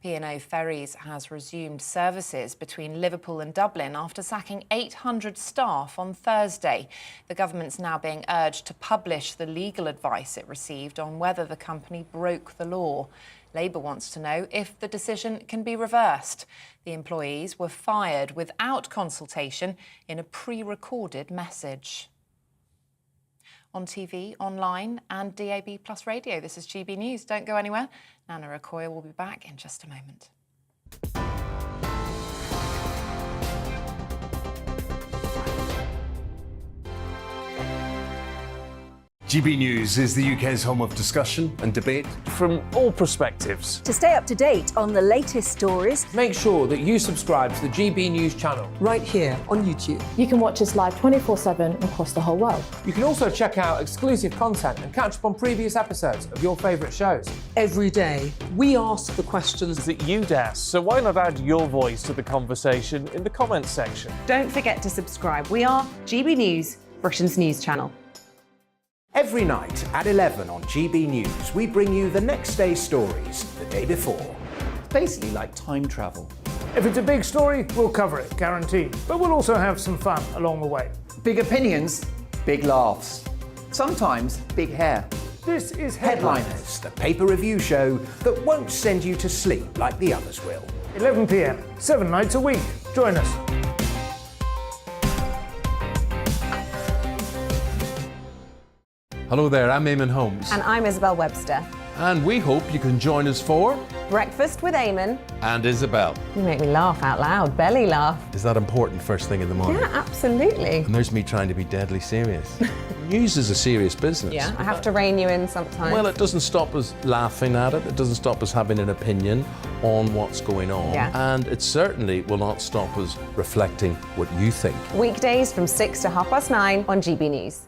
P&O Ferries has resumed services between Liverpool and Dublin after sacking 800 staff on Thursday. The government's now being urged to publish the legal advice it received on whether the company broke the law. Labour wants to know if the decision can be reversed. The employees were fired without consultation in a pre-recorded message. On TV, online and DAB+ radio. This is GB News. Don't go anywhere. Nana Akua will be back in just a moment. GB News is the UK's home of discussion and debate from all perspectives. To stay up to date on the latest stories, make sure that you subscribe to the GB News channel right here on YouTube. You can watch us live 24/7 across the whole world. You can also check out exclusive content and catch up on previous episodes of your favourite shows. Every day, we ask the questions that you'd ask, so why not add your voice to the conversation in the comments section? Don't forget to subscribe. We are GB News, Britain's news channel. Every night at 11 on GB News, we bring you the next day's stories the day before. It's basically like time travel. If it's a big story, we'll cover it, guaranteed. But we'll also have some fun along the way. Big opinions, big laughs. Sometimes big hair. This is Headliners, the paper review show that won't send you to sleep like the others will. 11 p.m, 7 nights a week. Join us. Hello there, I'm Eamon Holmes. And I'm Isabel Webster. And we hope you can join us for Breakfast with Eamon and Isabel. You make me laugh out loud, belly laugh. Is that important first thing in the morning? Yeah, absolutely. And there's me trying to be deadly serious. News is a serious business. Yeah, I have to rein you in sometimes. Well, it doesn't stop us laughing at it. It doesn't stop us having an opinion on what's going on. Yeah. And it certainly will not stop us reflecting what you think. Weekdays from 6 to 9:30 on GB News.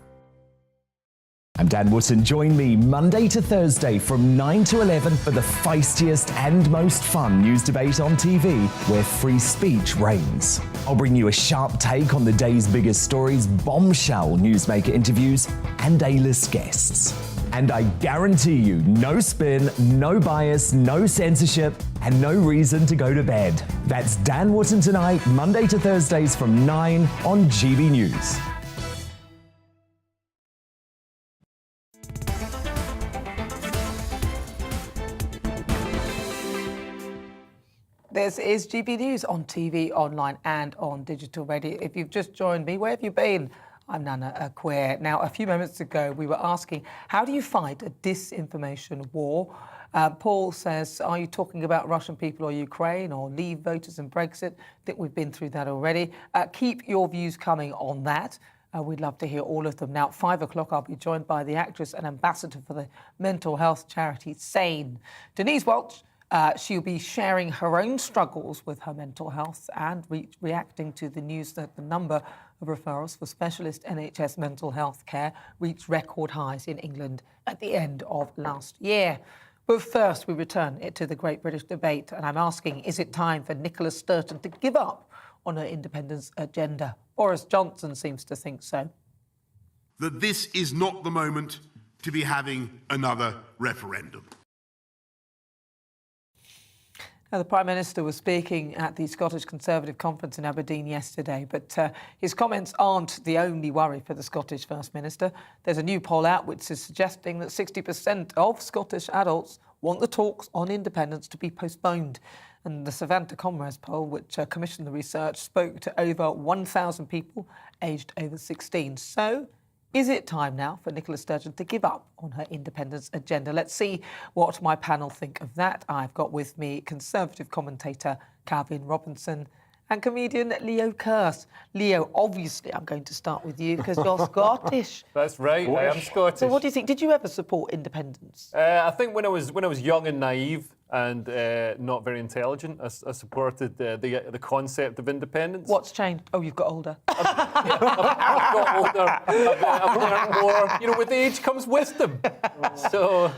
I'm Dan Wootton. Join me Monday to Thursday from 9 to 11 for the feistiest and most fun news debate on TV, where free speech reigns. I'll bring you a sharp take on the day's biggest stories, bombshell newsmaker interviews, and A-list guests. And I guarantee you, no spin, no bias, no censorship, and no reason to go to bed. That's Dan Wootton tonight, Monday to Thursdays from 9 on GB News. This is GB News on TV, online and on digital radio. If you've just joined me, where have you been? I'm Nana Akua. Now, a few moments ago, we were asking, how do you fight a disinformation war? Paul says, are you talking about Russian people or Ukraine or Leave voters and Brexit? I think we've been through that already. Keep your views coming on that. We'd love to hear all of them. Now, at 5 o'clock, I'll be joined by the actress and ambassador for the mental health charity SANE, Denise Welch. She'll be sharing her own struggles with her mental health and reacting to the news that the number of referrals for specialist NHS mental health care reached record highs in England at the end of last year. But first, we return it to the Great British Debate, and I'm asking, is it time for Nicola Sturgeon to give up on her independence agenda? Boris Johnson seems to think so. That this is not the moment to be having another referendum. Now, the Prime Minister was speaking at the Scottish Conservative Conference in Aberdeen yesterday, but his comments aren't the only worry for the Scottish First Minister. There's a new poll out which is suggesting that 60% of Scottish adults want the talks on independence to be postponed. And the Savanta Comrades poll, which commissioned the research, spoke to over 1,000 people aged over 16. So, is it time now for Nicola Sturgeon to give up on her independence agenda? Let's see what my panel think of that. I've got with me Conservative commentator Calvin Robinson and comedian Leo Kearse. Leo, obviously I'm going to start with you because you're Scottish. That's right, I am Scottish. So what do you think? Did you ever support independence? I think when I was young and naive and not very intelligent, I supported the concept of independence. What's changed? Oh, you've got older. I've got older. I've learned more. You know, with age comes wisdom. So,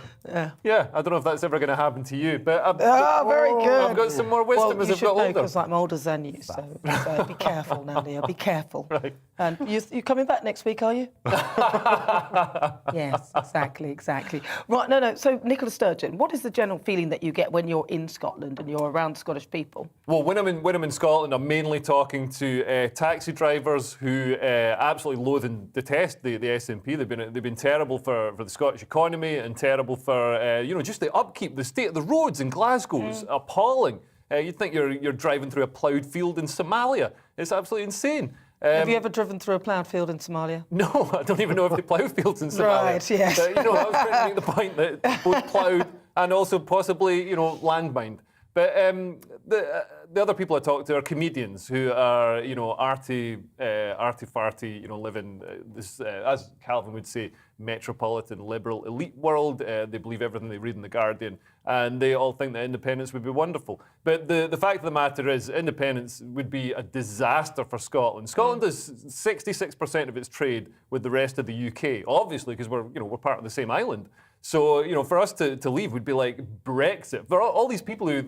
yeah, I don't know if that's ever going to happen to you, but very good. I've got some more wisdom as I've got older. Because I'm older than you, so be careful now, Leo. Be careful. Right. And you coming back next week, are you? Yes, exactly. Right, no. So, Nicola Sturgeon, what is the general feeling that you get when you're in Scotland and you're around Scottish people? Well, when I'm in Scotland, I'm mainly talking to taxi drivers who absolutely loathe and detest the SNP. They've been terrible for the Scottish economy and terrible for just the upkeep. The state of the roads in Glasgow is appalling. You'd think you're driving through a ploughed field in Somalia. It's absolutely insane. Have you ever driven through a ploughed field in Somalia? No, I don't even know if they plough fields in Somalia. Right, yes. But, I was trying to make the point that both ploughed and also possibly, landmined. But the other people I talk to are comedians who are, arty-farty, live in this, as Calvin would say, metropolitan liberal elite world. They believe everything they read in The Guardian, and they all think that independence would be wonderful. But the fact of the matter is, independence would be a disaster for Scotland. Scotland does 66% of its trade with the rest of the UK, obviously, because we're part of the same island. So, for us to leave would be like Brexit. For all these people who,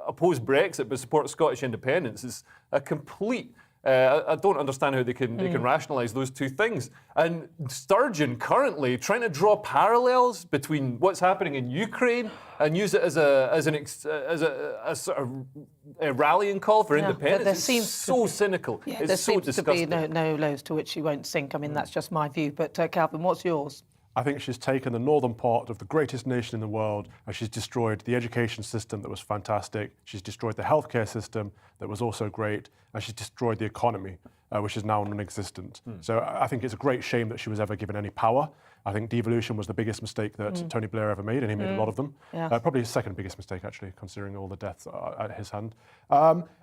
oppose Brexit but support Scottish independence is a complete... I don't understand how they can rationalise those two things. And Sturgeon currently trying to draw parallels between what's happening in Ukraine and use it as a sort of a rallying call for independence. It's so cynical. Yeah, it's there so seems disgusting. to be no lows to which she won't sink. I mean, that's just my view. But Calvin, what's yours? I think she's taken the northern part of the greatest nation in the world and she's destroyed the education system that was fantastic. She's destroyed the healthcare system that was also great. And she's destroyed the economy, which is now non-existent. So I think it's a great shame that she was ever given any power. I think devolution was the biggest mistake that Tony Blair ever made, and he made a lot of them. Yeah. Probably his second biggest mistake, actually, considering all the deaths at his hand.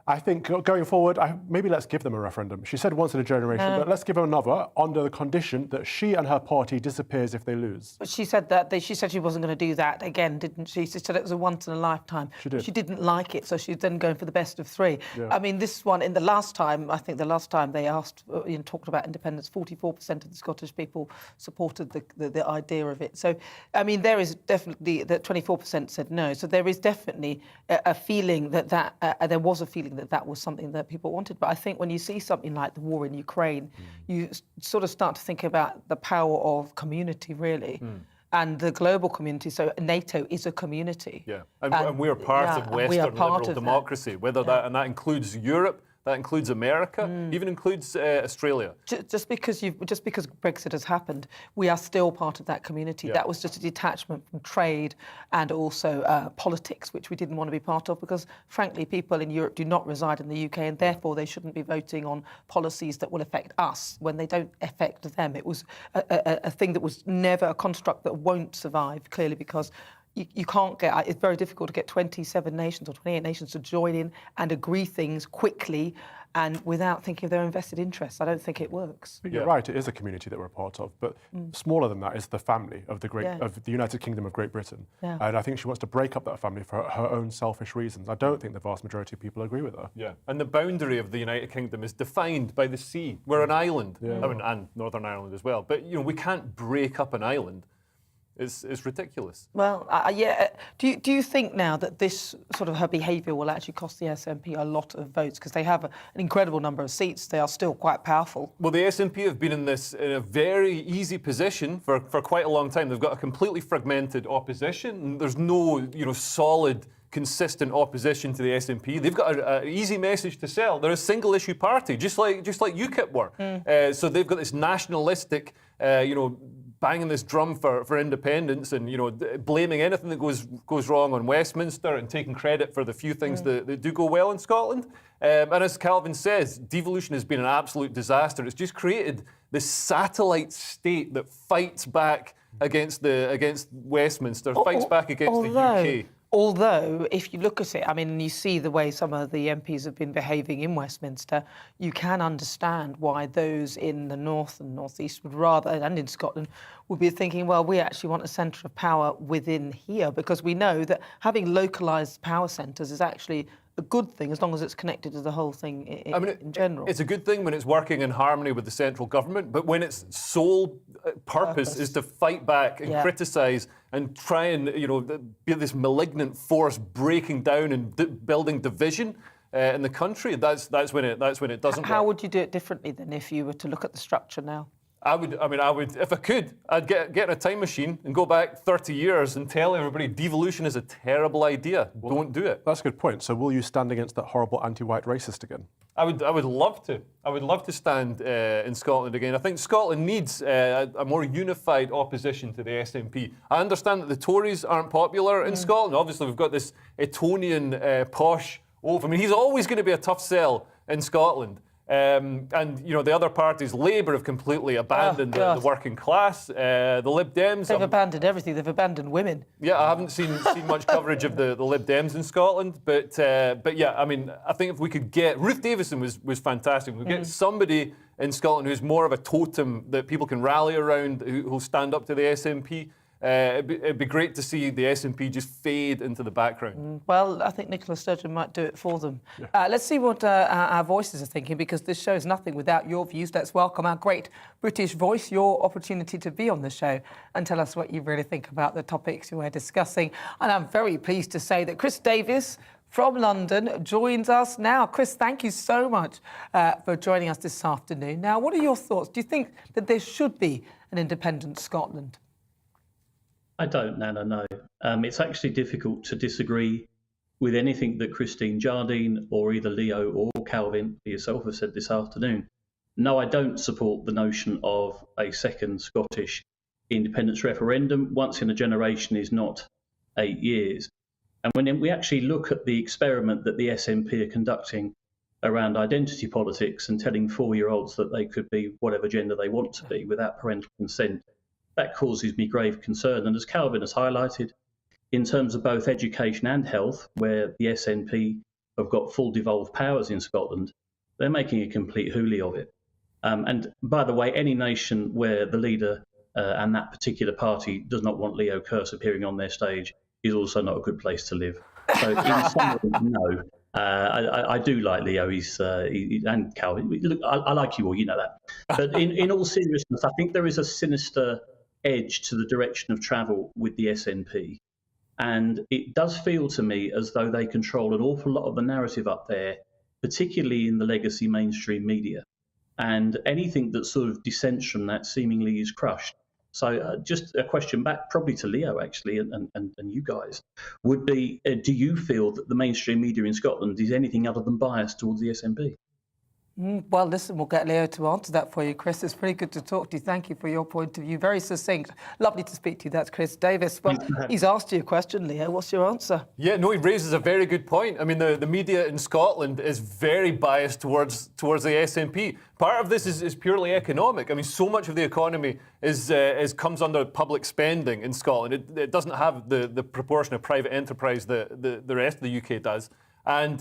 I think going forward, maybe let's give them a referendum. She said once in a generation, but let's give her another under the condition that she and her party disappears if they lose. But she said that she said she wasn't going to do that again, didn't she? She said it was a once in a lifetime. She did. She didn't like it, so she's then going for the best of three. Yeah. I mean, this one, the last time they asked, talked about independence, 44% of the Scottish people supported the idea of it. So, I mean, there is definitely, that 24% said no. So there is definitely a feeling there was a feeling that was something that people wanted. But I think when you see something like the war in Ukraine, you sort of start to think about the power of community, really. And the global community, so NATO is a community. Yeah, and we're part of Western liberal democracy, that includes Europe, that includes America, even includes Australia. Just because Brexit has happened, we are still part of that community. Yeah. That was just a detachment from trade and also politics, which we didn't want to be part of because, frankly, people in Europe do not reside in the UK and therefore they shouldn't be voting on policies that will affect us when they don't affect them. It was a thing that was never a construct that won't survive, clearly, because you can't get... It's very difficult to get 27 nations or 28 nations to join in and agree things quickly and without thinking of their invested interests. I don't think it works. But you're right, it is a community that we're a part of, but smaller than that is the family of the United Kingdom of Great Britain. Yeah. And I think she wants to break up that family for her own selfish reasons. I don't think the vast majority of people agree with her. Yeah, and the boundary of the United Kingdom is defined by the sea. We're an island, I mean, and Northern Ireland as well. But, we can't break up an island. It's ridiculous. Well, yeah. Do you think now that this sort of her behaviour will actually cost the SNP a lot of votes because they have an incredible number of seats? They are still quite powerful. Well, the SNP have been in a very easy position for quite a long time. They've got a completely fragmented opposition. There's no solid, consistent opposition to the SNP. They've got an easy message to sell. They're a single issue party, just like UKIP were. So they've got this nationalistic, banging this drum for independence and blaming anything that goes wrong on Westminster and taking credit for the few things that do go well in Scotland. And as Calvin says, devolution has been an absolute disaster. It's just created this satellite state that fights back against Westminster, fights back against the UK. Although, if you look at it, I mean, you see the way some of the MPs have been behaving in Westminster, you can understand why those in the north and northeast would rather, and in Scotland, would be thinking, well, we actually want a centre of power within here, because we know that having localised power centres is actually a good thing as long as it's connected to the whole thing in general. It's a good thing when it's working in harmony with the central government, but when its sole purpose is to fight back and criticise and try and be this malignant force breaking down and building division in the country, that's when it doesn't. How work. would you do it differently than if you were to look at the structure now? I would, if I could, I'd get in a time machine and go back 30 years and tell everybody devolution is a terrible idea. Don't do it. That's a good point. So will you stand against that horrible anti-white racist again? I would love to. I would love to stand in Scotland again. I think Scotland needs a more unified opposition to the SNP. I understand that the Tories aren't popular in Scotland. Obviously, we've got this Etonian posh oaf. I mean, he's always going to be a tough sell in Scotland. And the other parties, Labour have completely abandoned the working class. The Lib Dems... They've abandoned everything. They've abandoned women. Yeah, I haven't seen much coverage of the Lib Dems in Scotland. But yeah, I mean, I think if we could get... Ruth Davison was fantastic. We get somebody in Scotland who's more of a totem that people can rally around, who'll stand up to the SNP. It'd be great to see the SNP just fade into the background. Well, I think Nicola Sturgeon might do it for them. Yeah. Let's see what our voices are thinking, because this show is nothing without your views. Let's welcome our great British voice, your opportunity to be on the show and tell us what you really think about the topics we're discussing. And I'm very pleased to say that Chris Davis from London joins us now. Chris, thank you so much for joining us this afternoon. Now, what are your thoughts? Do you think that there should be an independent Scotland? I don't, Nana, no. It's actually difficult to disagree with anything that Christine Jardine or either Leo or Calvin yourself have said this afternoon. No, I don't support the notion of a second Scottish independence referendum. Once in a generation is not 8 years. And when we actually look at the experiment that the SNP are conducting around identity politics and telling 4-year-olds that they could be whatever gender they want to be without parental consent, that causes me grave concern. And as Calvin has highlighted, in terms of both education and health, where the SNP have got full devolved powers in Scotland, they're making a complete hoolie of it. And by the way, any nation where the leader and that particular party does not want Leo Kearse appearing on their stage is also not a good place to live. So in summary, no. I do like Leo, and Calvin. Look, I like you all, you know that. But in all seriousness, I think there is a sinister edge to the direction of travel with the SNP. And it does feel to me as though they control an awful lot of the narrative up there, particularly in the legacy mainstream media. And anything that sort of dissents from that seemingly is crushed. So just a question back, probably to Leo, actually, and you guys, would be, do you feel that the mainstream media in Scotland is anything other than biased towards the SNP? Well, listen, we'll get Leo to answer that for you, Chris. It's pretty good to talk to you. Thank you for your point of view. Very succinct. Lovely to speak to you. That's Chris Davis. Well, he's asked you a question, Leo. What's your answer? Yeah, no, he raises a very good point. I mean, the media in Scotland is very biased towards the SNP. Part of this is purely economic. I mean, so much of the economy comes under public spending in Scotland. It doesn't have the proportion of private enterprise that the rest of the UK does. And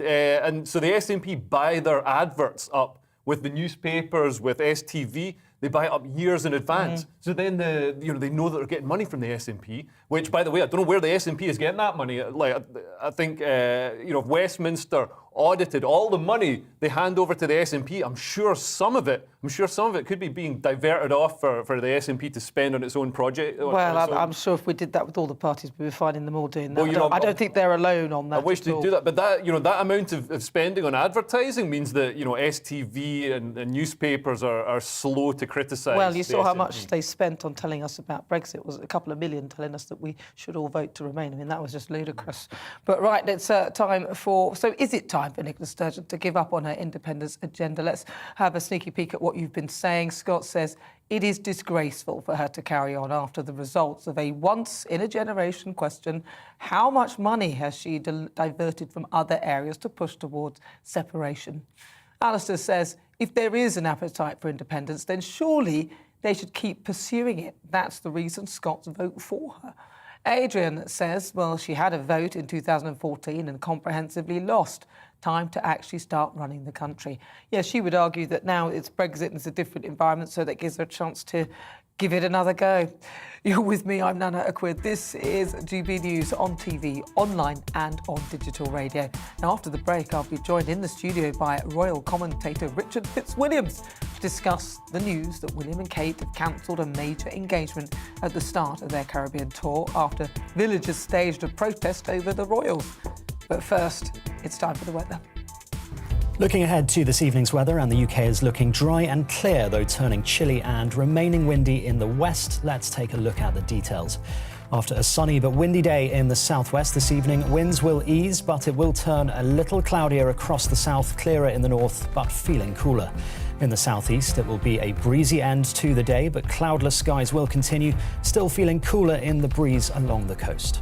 so the SNP buy their adverts up with the newspapers, with STV. They buy it up years in advance. So then they know that they're getting money from the SNP, which, by the way, I don't know where the SNP is getting that money. Like, I think if Westminster audited. All the money they hand over to the SNP, I'm sure some of it could be being diverted off for the SNP to spend on its own project. Well, I'm sure if we did that with all the parties, we'd be finding them all doing that. Well, I don't think they're alone on that. I wish they'd do that, but that amount of spending on advertising means that STV and newspapers are slow to criticise. Well, you saw how SNP. much they spent on telling us about Brexit. It was a couple of million telling us that we should all vote to remain. I mean, that was just ludicrous. But right, it's time for... So is it time for Nicola Sturgeon to give up on her independence agenda? Let's have a sneaky peek at what you've been saying. Scott says it is disgraceful for her to carry on after the results of a once-in-a-generation question. How much money has she diverted from other areas to push towards separation? Alistair says if there is an appetite for independence, then surely they should keep pursuing it. That's the reason Scots vote for her. Adrian says, well, she had a vote in 2014 and comprehensively lost. Time to actually start running the country. Yeah, she would argue that now it's Brexit and it's a different environment, so that gives her a chance to give it another go. You're with me, I'm Nana Akua. This is GB News on TV, online and on digital radio. Now, after the break, I'll be joined in the studio by royal commentator Richard Fitzwilliams to discuss the news that William and Kate have cancelled a major engagement at the start of their Caribbean tour after villagers staged a protest over the royals. But first, it's time for the weather. Looking ahead to this evening's weather, and the UK is looking dry and clear, though turning chilly and remaining windy in the west. Let's take a look at the details. After a sunny but windy day in the southwest this evening, winds will ease, but it will turn a little cloudier across the south, clearer in the north, but feeling cooler. In the southeast, it will be a breezy end to the day, but cloudless skies will continue, still feeling cooler in the breeze along the coast.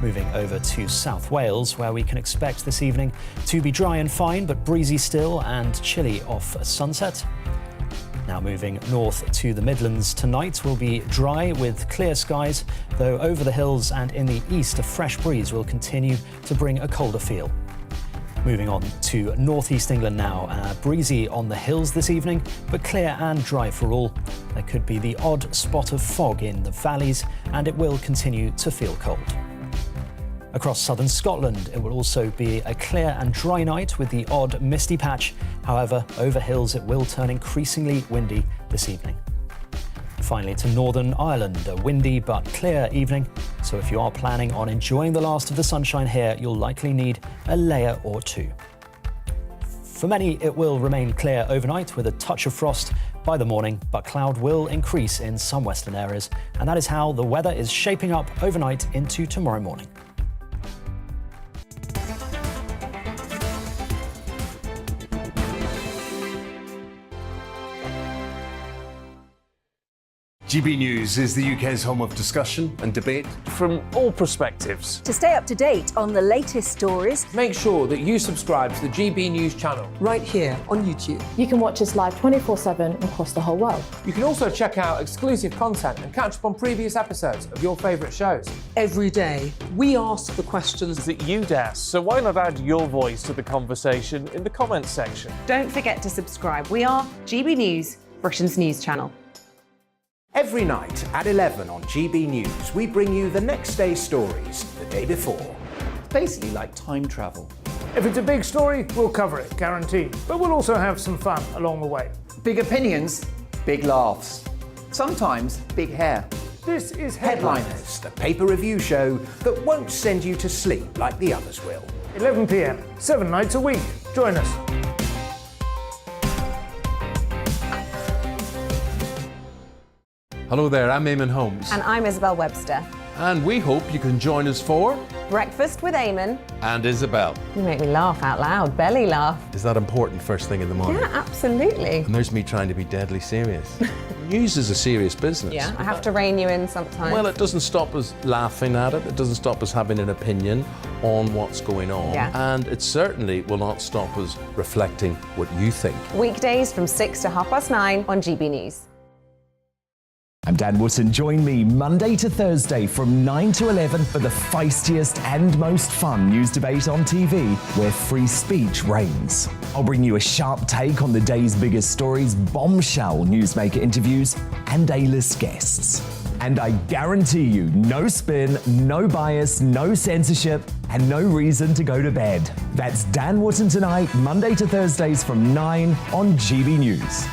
Moving over to South Wales, where we can expect this evening to be dry and fine, but breezy still and chilly off sunset. Now moving north to the Midlands, tonight will be dry with clear skies, though over the hills and in the east a fresh breeze will continue to bring a colder feel. Moving on to northeast England now, breezy on the hills this evening, but clear and dry for all. There could be the odd spot of fog in the valleys, and it will continue to feel cold. Across southern Scotland, it will also be a clear and dry night with the odd misty patch. However, over hills it will turn increasingly windy this evening. Finally, to Northern Ireland, a windy but clear evening. So if you are planning on enjoying the last of the sunshine here, you'll likely need a layer or two. For many, it will remain clear overnight with a touch of frost by the morning, but cloud will increase in some western areas. And that is how the weather is shaping up overnight into tomorrow morning. GB News is the UK's home of discussion and debate from all perspectives. To stay up to date on the latest stories, make sure that you subscribe to the GB News channel right here on YouTube. You can watch us live 24/7 across the whole world. You can also check out exclusive content and catch up on previous episodes of your favourite shows. Every day, we ask the questions that you'd ask, so why not add your voice to the conversation in the comments section? Don't forget to subscribe. We are GB News, Britain's news channel. Every night at 11 on GB News, we bring you the next day's stories the day before. Basically like time travel. If it's a big story, we'll cover it, guaranteed. But we'll also have some fun along the way. Big opinions, big laughs. Sometimes big hair. This is Headliners, the paper review show that won't send you to sleep like the others will. 11 p.m, 7 nights a week. Join us. Hello there, I'm Eamon Holmes. And I'm Isabel Webster. And we hope you can join us for Breakfast with Eamon and Isabel. You make me laugh out loud, belly laugh. Is that important first thing in the morning? Yeah, absolutely. And there's me trying to be deadly serious. News is a serious business. Yeah, I have to rein you in sometimes. Well, it doesn't stop us laughing at it. It doesn't stop us having an opinion on what's going on. Yeah. And it certainly will not stop us reflecting what you think. Weekdays from 6 to 9:30 on GB News. I'm Dan Wootton. Join me Monday to Thursday from 9 to 11 for the feistiest and most fun news debate on TV, where free speech reigns. I'll bring you a sharp take on the day's biggest stories, bombshell newsmaker interviews, and A-list guests. And I guarantee you, no spin, no bias, no censorship, and no reason to go to bed. That's Dan Wootton tonight, Monday to Thursdays from 9 on GB News.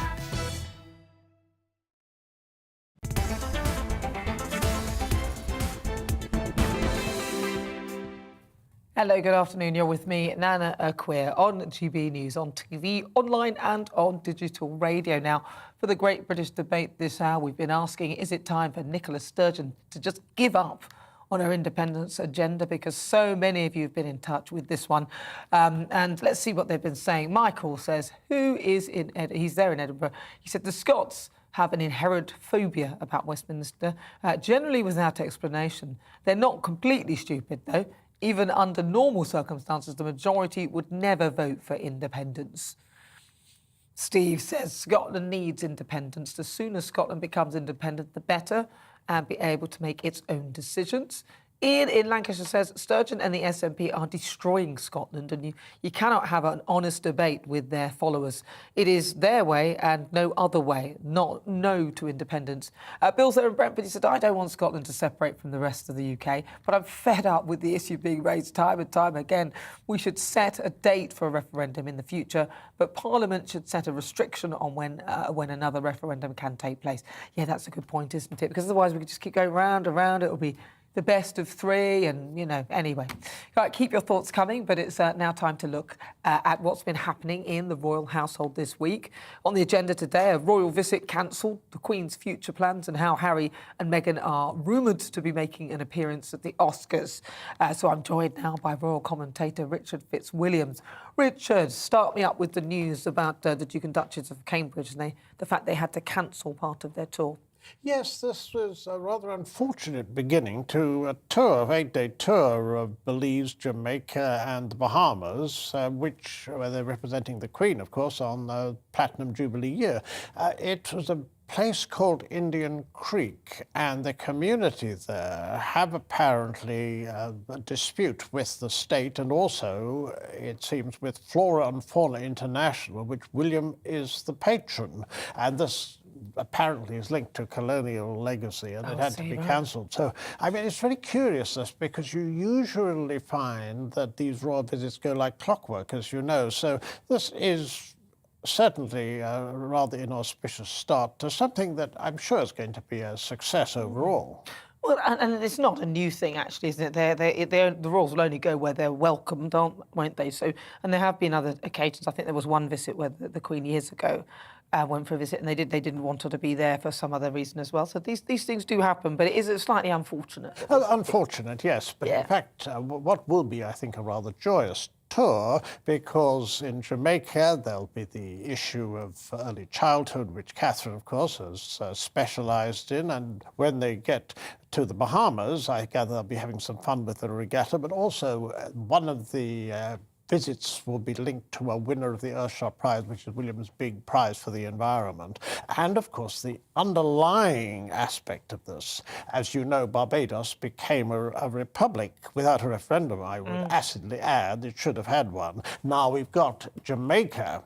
Hello, good afternoon. You're with me, Nana Akua, on GB News, on TV, online and on digital radio. Now, for the Great British Debate this hour, we've been asking, is it time for Nicola Sturgeon to just give up on her independence agenda? Because so many of you have been in touch with this one. And let's see what they've been saying. Michael says, he's there in Edinburgh. He said, the Scots have an inherent phobia about Westminster, generally without explanation. They're not completely stupid, though. Even under normal circumstances, the majority would never vote for independence. Steve says Scotland needs independence. The sooner Scotland becomes independent, the better, and be able to make its own decisions. Ian in Lancashire says Sturgeon and the SNP are destroying Scotland, and you cannot have an honest debate with their followers. It is their way and no other way, not no to independence. Bill's there in Brentford. He said, I don't want Scotland to separate from the rest of the UK, but I'm fed up with the issue being raised time and time again. We should set a date for a referendum in the future, but Parliament should set a restriction on when another referendum can take place. Yeah, that's a good point, isn't it? Because otherwise we could just keep going round and round. It'll be the best of three, and, anyway. Right, keep your thoughts coming, but it's now time to look at what's been happening in the royal household this week. On the agenda today, a royal visit cancelled, the Queen's future plans, and how Harry and Meghan are rumoured to be making an appearance at the Oscars. So I'm joined now by royal commentator Richard Fitzwilliams. Richard, start me up with the news about the Duke and Duchess of Cambridge and the fact they had to cancel part of their tour. Yes, this was a rather unfortunate beginning to a tour, 8-day tour of Belize, Jamaica and the Bahamas, where they're representing the Queen, of course, on the Platinum Jubilee year. It was a place called Indian Creek, and the community there have apparently a dispute with the state, and also, it seems, with Flora and Fauna International, which William is the patron. And this apparently is linked to colonial legacy, and it had to be cancelled. So, I mean, it's very curious, this, because you usually find that these royal visits go like clockwork, as you know. So this is certainly a rather inauspicious start to something that I'm sure is going to be a success overall. Well, and it's not a new thing, actually, isn't it? The royals will only go where they're welcomed, won't they? So, and there have been other occasions. I think there was one visit where the Queen years ago went for a visit, and they didn't want her to be there for some other reason as well. So these things do happen, but it is slightly unfortunate. Unfortunate, yes. But in fact, what will be, I think, a rather joyous tour, because in Jamaica there'll be the issue of early childhood, which Catherine, of course, has specialised in, and when they get to the Bahamas, I gather they'll be having some fun with the regatta, but also one of the visits will be linked to a winner of the Earthshot Prize, which is William's big prize for the environment. And, of course, the underlying aspect of this, as you know, Barbados became a republic without a referendum, I would acidly add. It should have had one. Now we've got Jamaica.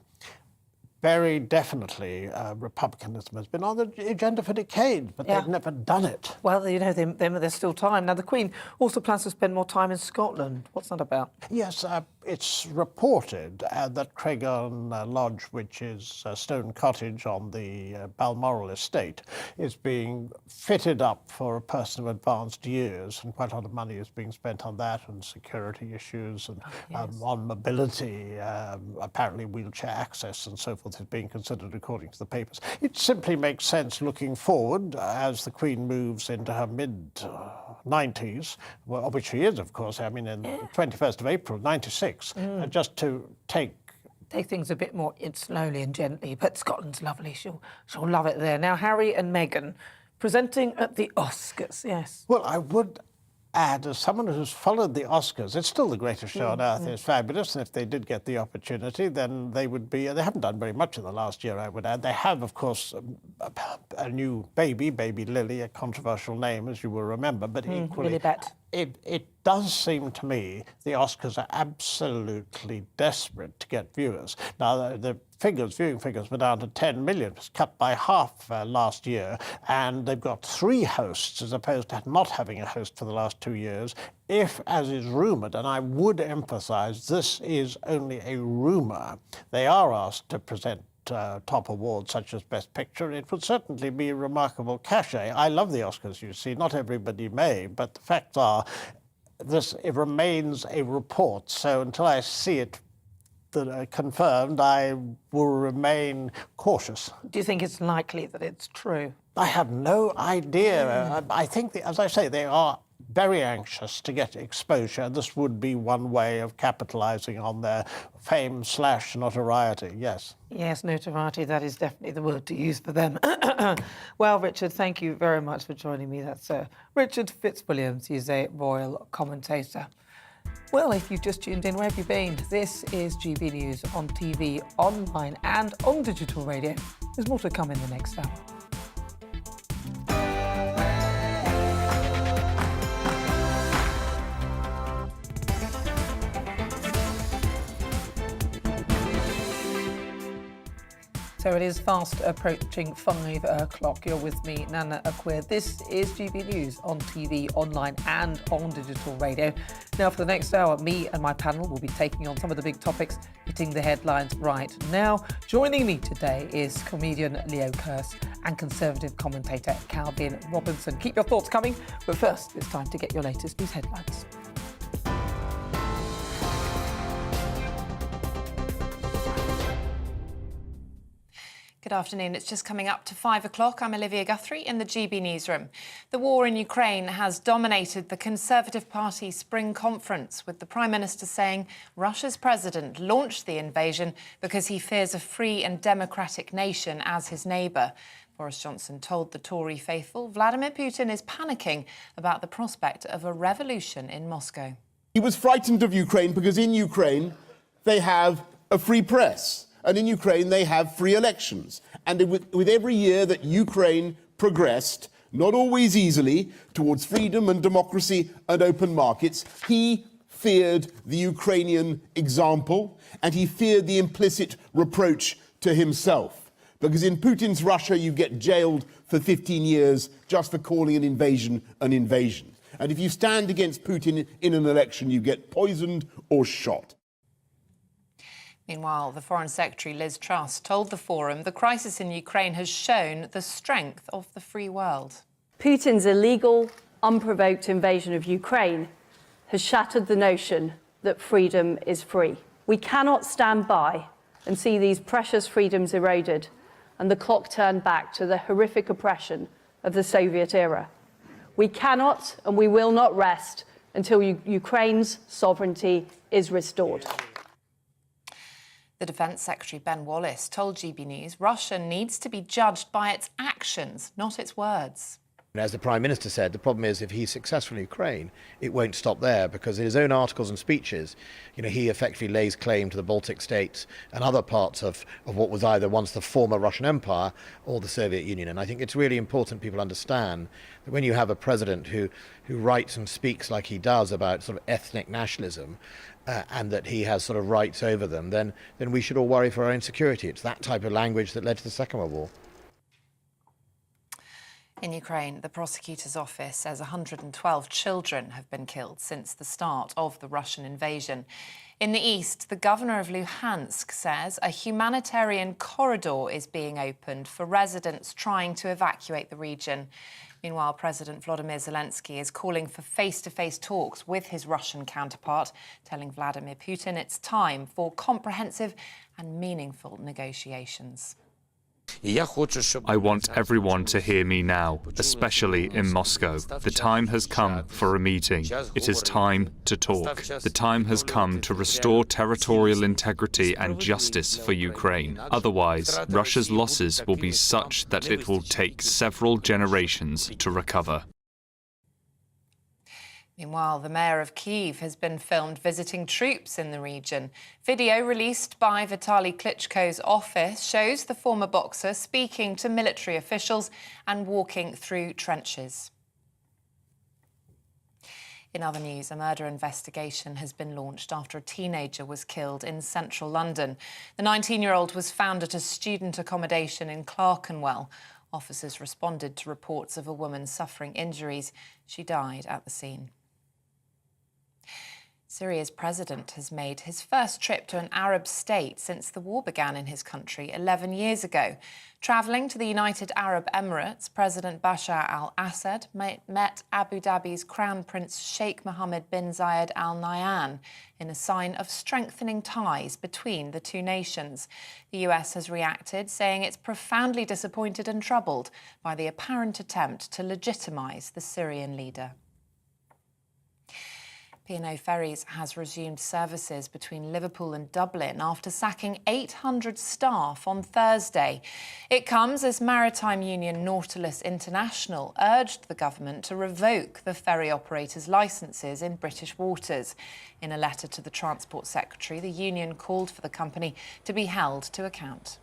Very definitely, republicanism has been on the agenda for decades, but they've never done it. Well, there's still time. Now, the Queen also plans to spend more time in Scotland. What's that about? Yes, it's reported that Craigon Lodge, which is a stone cottage on the Balmoral estate, is being fitted up for a person of advanced years, and quite a lot of money is being spent on that, and security issues, and on mobility, apparently wheelchair access and so forth is being considered according to the papers. It simply makes sense looking forward as the Queen moves into her mid-90s, which she is, of course, I mean, in the 21st of April, 96, just to take things a bit more slowly and gently. But Scotland's lovely. She'll love it there. Now, Harry and Meghan presenting at the Oscars, yes. Well, I would add, as someone who's followed the Oscars, it's still the greatest show on earth. It's fabulous, and if they did get the opportunity, then they would be. They haven't done very much in the last year, I would add. They have, of course, a new baby Lily, a controversial name, as you will remember, but equally, it does seem to me the Oscars are absolutely desperate to get viewers. Now, the viewing figures were down to 10 million, it was cut by half last year, and they've got 3 hosts as opposed to not having a host for the last 2 years. If, as is rumoured, and I would emphasise this is only a rumour, they are asked to present top awards such as Best Picture, it would certainly be a remarkable cachet. I love the Oscars, you see, not everybody may, but the facts are it remains a report, so until I see it confirmed, I will remain cautious. Do you think it's likely that it's true? I have no idea. I think, as I say, they are very anxious to get exposure. This would be one way of capitalising on their fame / notoriety, yes. Yes, notoriety, that is definitely the word to use for them. Well, Richard, thank you very much for joining me. That's Richard Fitzwilliams. He's a royal commentator. Well, if you've just tuned in, where have you been? This is GB News on TV, online and on digital radio. There's more to come in the next hour. So it is fast approaching 5 o'clock. You're with me, Nana Akua. This is GB News on TV, online and on digital radio. Now for the next hour, me and my panel will be taking on some of the big topics hitting the headlines right now. Joining me today is comedian Leo Kearse and Conservative commentator Calvin Robinson. Keep your thoughts coming, but first it's time to get your latest news headlines. Good afternoon. It's just coming up to 5 o'clock. I'm Olivia Guthrie in the GB newsroom. The war in Ukraine has dominated the Conservative Party Spring Conference, with the Prime Minister saying Russia's president launched the invasion because he fears a free and democratic nation as his neighbour. Boris Johnson told the Tory faithful Vladimir Putin is panicking about the prospect of a revolution in Moscow. He was frightened of Ukraine because in Ukraine they have a free press. And in Ukraine, they have free elections. And with every year that Ukraine progressed, not always easily, towards freedom and democracy and open markets, he feared the Ukrainian example, and he feared the implicit reproach to himself. Because in Putin's Russia, you get jailed for 15 years just for calling an invasion an invasion. And if you stand against Putin in an election, you get poisoned or shot. Meanwhile, the Foreign Secretary Liz Truss told the Forum the crisis in Ukraine has shown the strength of the free world. Putin's illegal, unprovoked invasion of Ukraine has shattered the notion that freedom is free. We cannot stand by and see these precious freedoms eroded and the clock turned back to the horrific oppression of the Soviet era. We cannot and we will not rest until Ukraine's sovereignty is restored. The Defence Secretary Ben Wallace told GB News Russia needs to be judged by its actions, not its words. As the Prime Minister said, the problem is if he's successful in Ukraine, it won't stop there, because in his own articles and speeches, he effectively lays claim to the Baltic states and other parts of what was either once the former Russian Empire or the Soviet Union. And I think it's really important people understand that when you have a president who writes and speaks like he does about sort of ethnic nationalism, and that he has sort of rights over them, then we should all worry for our own security. It's that type of language that led to the Second World War. In Ukraine, the prosecutor's office says 112 children have been killed since the start of the Russian invasion. In the east, the governor of Luhansk says a humanitarian corridor is being opened for residents trying to evacuate the region. Meanwhile, President Volodymyr Zelensky is calling for face-to-face talks with his Russian counterpart, telling Vladimir Putin it's time for comprehensive and meaningful negotiations. I want everyone to hear me now, especially in Moscow. The time has come for a meeting. It is time to talk. The time has come to restore territorial integrity and justice for Ukraine. Otherwise, Russia's losses will be such that it will take several generations to recover. Meanwhile, the mayor of Kyiv has been filmed visiting troops in the region. Video released by Vitaly Klitschko's office shows the former boxer speaking to military officials and walking through trenches. In other news, a murder investigation has been launched after a teenager was killed in central London. The 19-year-old was found at a student accommodation in Clerkenwell. Officers responded to reports of a woman suffering injuries. She died at the scene. Syria's president has made his first trip to an Arab state since the war began in his country 11 years ago. Travelling to the United Arab Emirates, President Bashar al-Assad met Abu Dhabi's Crown Prince Sheikh Mohammed bin Zayed Al Nahyan in a sign of strengthening ties between the two nations. The US has reacted, saying it's profoundly disappointed and troubled by the apparent attempt to legitimise the Syrian leader. P&O Ferries has resumed services between Liverpool and Dublin after sacking 800 staff on Thursday. It comes as maritime union Nautilus International urged the government to revoke the ferry operators' licences in British waters. In a letter to the Transport Secretary, the union called for the company to be held to account.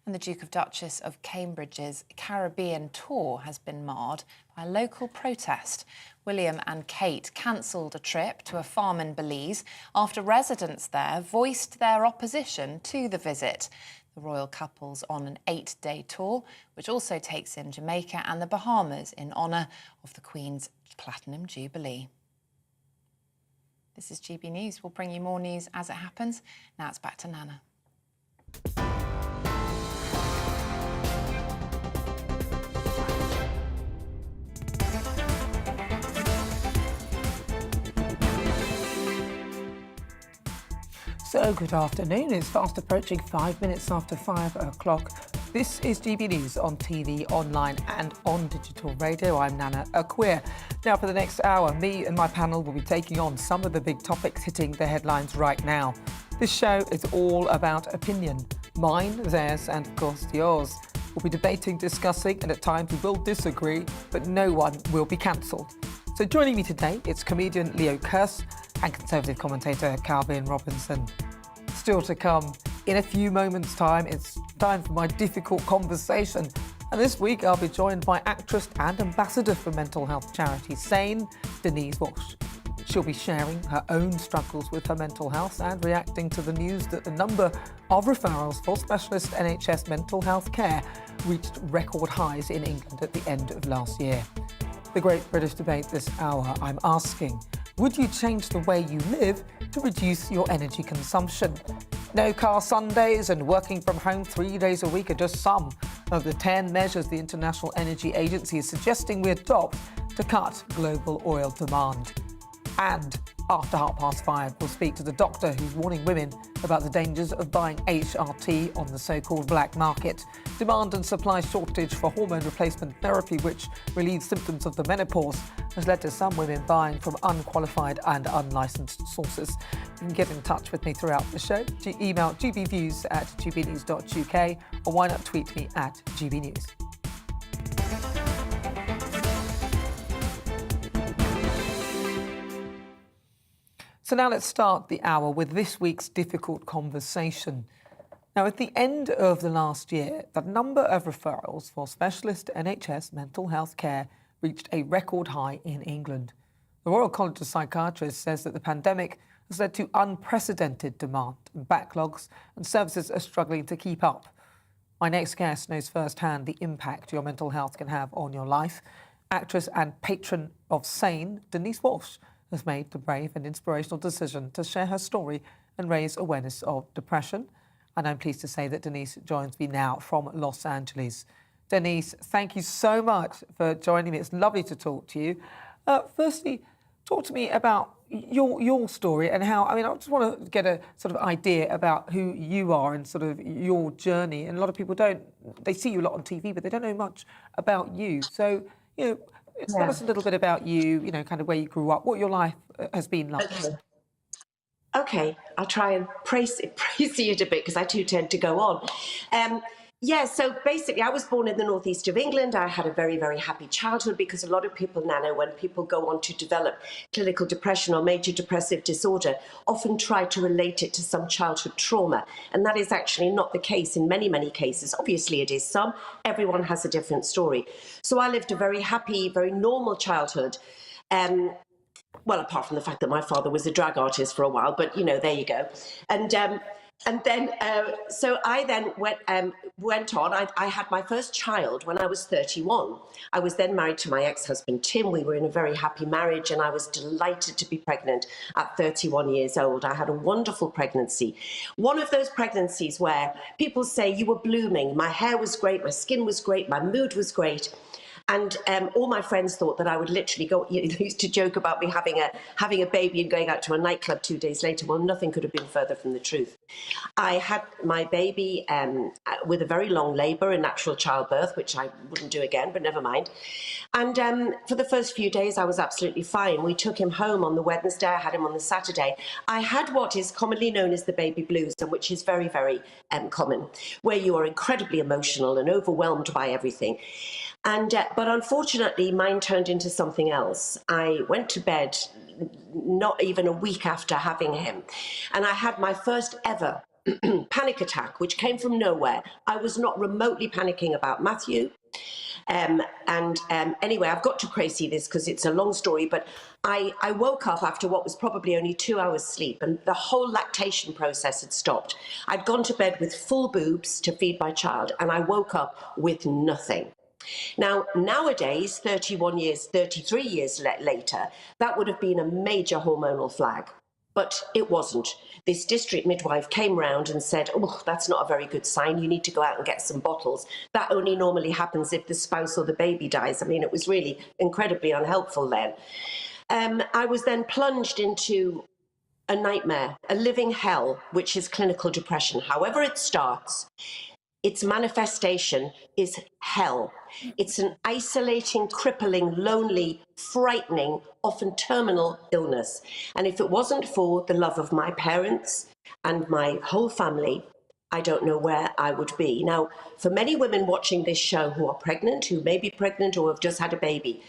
And the Duke and Duchess of Cambridge's Caribbean tour has been marred by a local protest. William and Kate cancelled a trip to a farm in Belize after residents there voiced their opposition to the visit. The royal couple's on an 8-day tour, which also takes in Jamaica and the Bahamas in honour of the Queen's Platinum Jubilee. This is GB News. We'll bring you more news as it happens. Now it's back to Nana. So good afternoon. It's fast approaching 5 minutes after 5 o'clock. This is GB News on TV, online and on digital radio. I'm Nana Akua. Now for the next hour, me and my panel will be taking on some of the big topics hitting the headlines right now. This show is all about opinion. Mine, theirs and of course yours. We'll be debating, discussing and at times we will disagree, but no one will be cancelled. So joining me today, it's comedian Leo Kearse and Conservative commentator Calvin Robinson. Still to come, in a few moments' time, it's time for my difficult conversation. And this week, I'll be joined by actress and ambassador for mental health charity SANE, Denise Welch. She'll be sharing her own struggles with her mental health and reacting to the news that the number of referrals for specialist NHS mental health care reached record highs in England at the end of last year. The Great British Debate this hour, I'm asking, would you change the way you live to reduce your energy consumption? No car Sundays and working from home 3 days a week are just some of the 10 measures the International Energy Agency is suggesting we adopt to cut global oil demand. And after 5:30, we'll speak to the doctor who's warning women about the dangers of buying HRT on the so-called black market. Demand and supply shortage for hormone replacement therapy, which relieves symptoms of the menopause, has led to some women buying from unqualified and unlicensed sources. You can get in touch with me throughout the show. Email gbviews@gbnews.uk or why not tweet me at gbnews. So now let's start the hour with this week's difficult conversation. Now, at the end of the last year, the number of referrals for specialist NHS mental health care reached a record high in England. The Royal College of Psychiatrists says that the pandemic has led to unprecedented demand and backlogs, and services are struggling to keep up. My next guest knows firsthand the impact your mental health can have on your life. Actress and patron of SANE, Denise Welch, has made the brave and inspirational decision to share her story and raise awareness of depression. And I'm pleased to say that Denise joins me now from Los Angeles. Denise, thank you so much for joining me. It's lovely to talk to you. Firstly, talk to me about your story and how, I just want to get a sort of idea about who you are and sort of your journey. And a lot of people they see you a lot on TV, but they don't know much about you. So, tell us a little bit about you, kind of where you grew up, what your life has been like. Okay, I'll try and praise it a bit because I too tend to go on. So basically I was born in the northeast of England. I had a very, very happy childhood because a lot of people, Nana, when people go on to develop clinical depression or major depressive disorder, often try to relate it to some childhood trauma. And that is actually not the case in many, many cases. Obviously it is some. Everyone has a different story. So I lived a very happy, very normal childhood. Well, apart from the fact that my father was a drag artist for a while, but you know, there you go. And then, so I then went on. I had my first child when I was 31. I was then married to my ex-husband, Tim. We were in a very happy marriage, and I was delighted to be pregnant at 31 years old. I had a wonderful pregnancy. One of those pregnancies where people say you were blooming. My hair was great, my skin was great, my mood was great. And all my friends thought that I would literally go. They used to joke about me having a baby and going out to a nightclub 2 days later. Well, nothing could have been further from the truth. I had my baby with a very long labour and natural childbirth, which I wouldn't do again, but never mind. And for the first few days, I was absolutely fine. We took him home on the Wednesday. I had him on the Saturday. I had what is commonly known as the baby blues, and which is very, very common, where you are incredibly emotional and overwhelmed by everything. And but unfortunately, mine turned into something else. I went to bed not even a week after having him, and I had my first ever panic attack, which came from nowhere. I was not remotely panicking about Matthew. Anyway, I've got to crazy this because it's a long story, but I woke up after what was probably only 2 hours sleep, and the whole lactation process had stopped. I'd gone to bed with full boobs to feed my child, and I woke up with nothing. Now, nowadays, 33 years later, that would have been a major hormonal flag, but it wasn't. This district midwife came round and said, oh, that's not a very good sign. You need to go out and get some bottles. That only normally happens if the spouse or the baby dies. I mean, it was really incredibly unhelpful then. I was then plunged into a nightmare, a living hell, which is clinical depression. However it starts, its manifestation is hell. It's an isolating, crippling, lonely, frightening, often terminal illness. And if it wasn't for the love of my parents and my whole family, I don't know where I would be. Now, for many women watching this show who are pregnant, who may be pregnant or have just had a baby,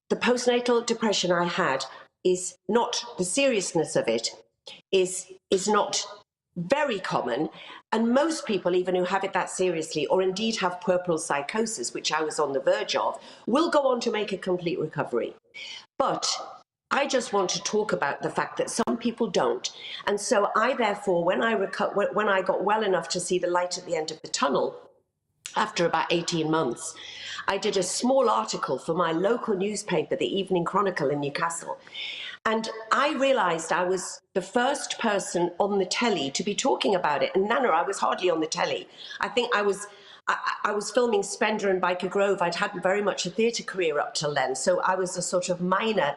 the postnatal depression I had is not, the seriousness of it is not very common, and most people, even who have it that seriously, or indeed have puerperal psychosis, which I was on the verge of, will go on to make a complete recovery. But I just want to talk about the fact that some people don't. And so I, therefore, when I got well enough to see the light at the end of the tunnel, after about 18 months, I did a small article for my local newspaper, the Evening Chronicle in Newcastle. And I realised I was the first person on the telly to be talking about it. And Nana, I was hardly on the telly. I think I was filming Spender and Byker Grove. I'd had very much a theatre career up till then. So I was a sort of minor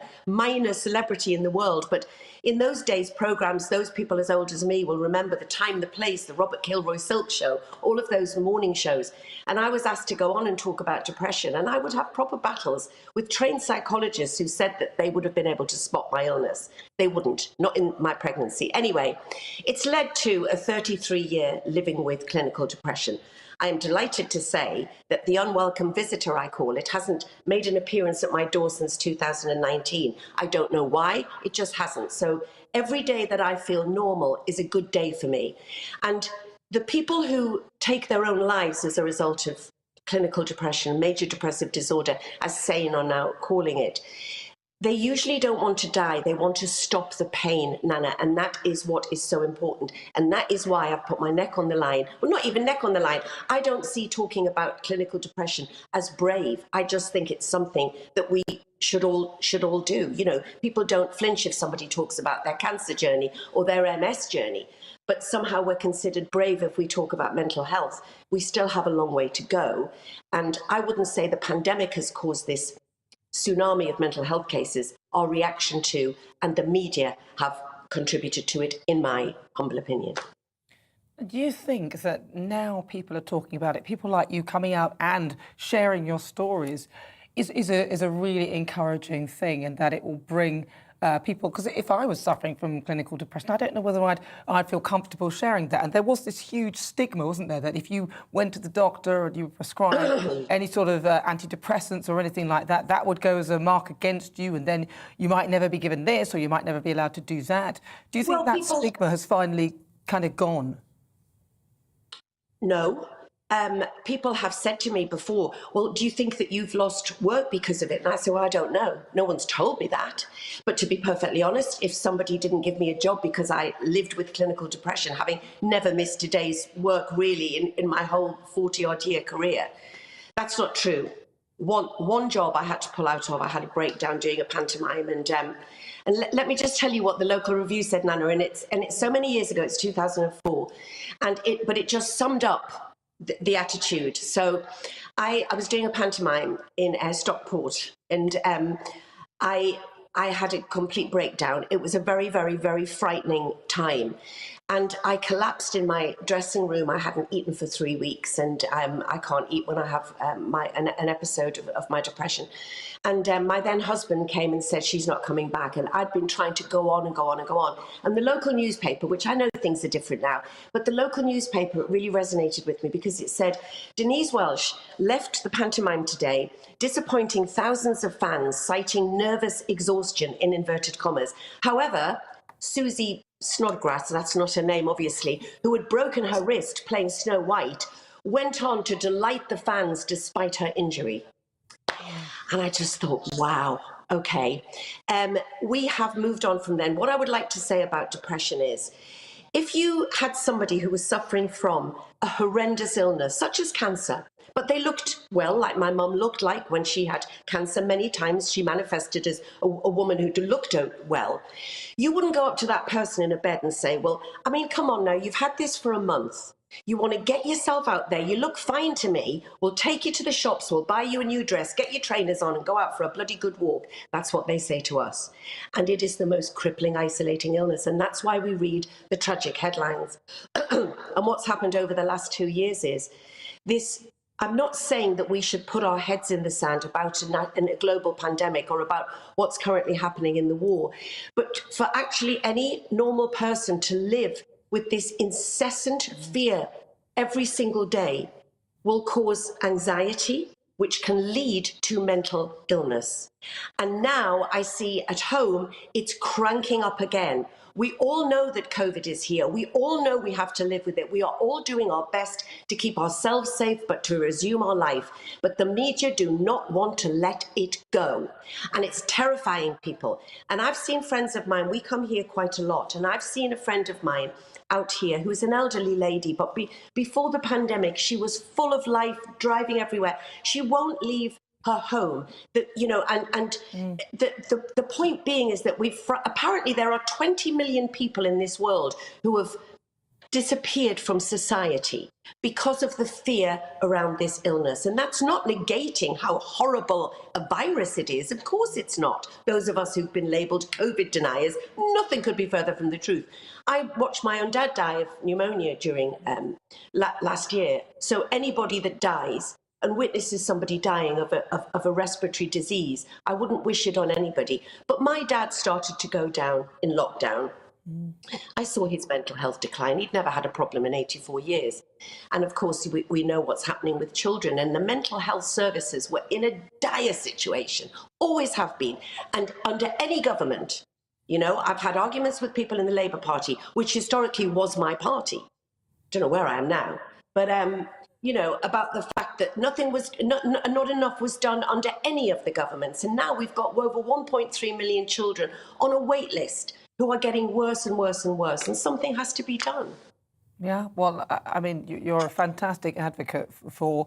celebrity in the world. But in those days, programmes, those people as old as me will remember The Time, the Place, the Robert Kilroy Silk Show, all of those morning shows. And I was asked to go on and talk about depression. And I would have proper battles with trained psychologists who said that they would have been able to spot my illness. They wouldn't, not in my pregnancy. Anyway, it's led to a 33-year living with clinical depression. I am delighted to say that the unwelcome visitor, I call it, hasn't made an appearance at my door since 2019. I don't know why, it just hasn't. So every day that I feel normal is a good day for me. And the people who take their own lives as a result of clinical depression, major depressive disorder, as SANE are now calling it, they usually don't want to die. They want to stop the pain, Nana, and that is what is so important. And that is why I've put my neck on the line. Well, not even neck on the line. I don't see talking about clinical depression as brave. I just think it's something that we should all do. You know, people don't flinch if somebody talks about their cancer journey or their MS journey. But somehow we're considered brave if we talk about mental health. We still have a long way to go. And I wouldn't say the pandemic has caused this tsunami of mental health cases. Our reaction to and the media have contributed to it, in my humble opinion. Do you think that now people are talking about it, people like you coming out and sharing your stories, is a really encouraging thing, and that it will bring people, because if I was suffering from clinical depression, I don't know whether I'd feel comfortable sharing that. And there was this huge stigma, wasn't there, that if you went to the doctor and you were prescribed any sort of antidepressants or anything like that, that would go as a mark against you, and then you might never be given this, or you might never be allowed to do that. Do you think that stigma has finally kind of gone? No, people have said to me before, well, do you think that you've lost work because of it? And I say, well, I don't know. No one's told me that. But to be perfectly honest, if somebody didn't give me a job because I lived with clinical depression, having never missed a day's work really in my whole 40-odd year career, that's not true. One job I had to pull out of. I had a breakdown doing a pantomime, and let me just tell you what the local review said, Nana, and it's so many years ago. It's 2004, but it just summed up the attitude. So I was doing a pantomime in Stockport, and I had a complete breakdown. It was a very, very, very frightening time. And I collapsed in my dressing room. I hadn't eaten for 3 weeks, and I can't eat when I have an episode of my depression. And my then husband came and said, she's not coming back. And I'd been trying to go on and go on and go on. And the local newspaper, which I know things are different now, but the local newspaper really resonated with me because it said, Denise Welch left the pantomime today, disappointing thousands of fans, citing nervous exhaustion in inverted commas. However, Susie Snodgrass, that's not her name obviously, who had broken her wrist playing Snow White, went on to delight the fans despite her injury. And I just thought, wow, okay. We have moved on from then. What I would like to say about depression is, if you had somebody who was suffering from a horrendous illness, such as cancer, but they looked well, like my mum looked like when she had cancer. Many times she manifested as a woman who looked well. You wouldn't go up to that person in a bed and say, well, I mean, come on now, you've had this for a month. You want to get yourself out there. You look fine to me. We'll take you to the shops. We'll buy you a new dress, get your trainers on and go out for a bloody good walk. That's what they say to us. And it is the most crippling, isolating illness. And that's why we read the tragic headlines. And what's happened over the last 2 years is this. I'm not saying that we should put our heads in the sand about a global pandemic or about what's currently happening in the war, but for actually any normal person to live with this incessant fear every single day will cause anxiety, which can lead to mental illness. And now I see at home, it's cranking up again. We all know that COVID is here. We all know we have to live with it. We are all doing our best to keep ourselves safe, but to resume our life. But the media do not want to let it go. And it's terrifying people. And I've seen friends of mine, we come here quite a lot, and I've seen a friend of mine out here who's an elderly lady, but before the pandemic, she was full of life, driving everywhere. She won't leave her home. The point being is that apparently there are 20 million people in this world who have disappeared from society because of the fear around this illness. And that's not negating how horrible a virus it is. Of course it's not. Those of us who've been labelled COVID deniers, nothing could be further from the truth. I watched my own dad die of pneumonia during last year. So anybody that dies and witnesses somebody dying of a respiratory disease, I wouldn't wish it on anybody. But my dad started to go down in lockdown. I saw his mental health decline. He'd never had a problem in 84 years. And of course, we know what's happening with children. And the mental health services were in a dire situation, always have been. And under any government, you know, I've had arguments with people in the Labour Party, which historically was my party. Don't know where I am now. But, you know, about the fact that not enough was done under any of the governments. And now we've got over 1.3 million children on a wait list who are getting worse and worse and worse, and something has to be done. Yeah, well, I mean, you're a fantastic advocate for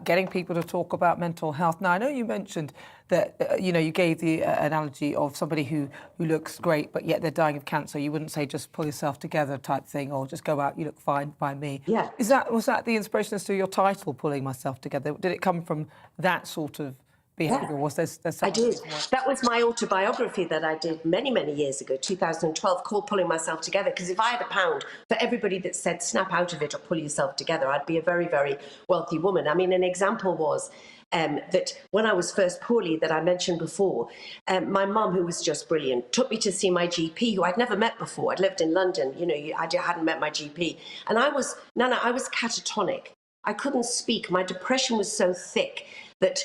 getting people to talk about mental health. Now, I know you mentioned that, you know, you gave the analogy of somebody who looks great, but yet they're dying of cancer. You wouldn't say just pull yourself together type thing, or just go out, you look fine by me. Yeah. Was that the inspiration as to your title, Pulling Myself Together? Did it come from that sort of behaviour? Yeah. Was there I did. That was my autobiography that I did many, many years ago, 2012, called Pulling Myself Together. Because if I had £1 for everybody that said snap out of it or pull yourself together, I'd be a very, very wealthy woman. I mean, an example was that when I was first poorly, that I mentioned before, my mum, who was just brilliant, took me to see my GP, who I'd never met before. I'd lived in London, you know, I hadn't met my GP. And I was catatonic. I couldn't speak. My depression was so thick that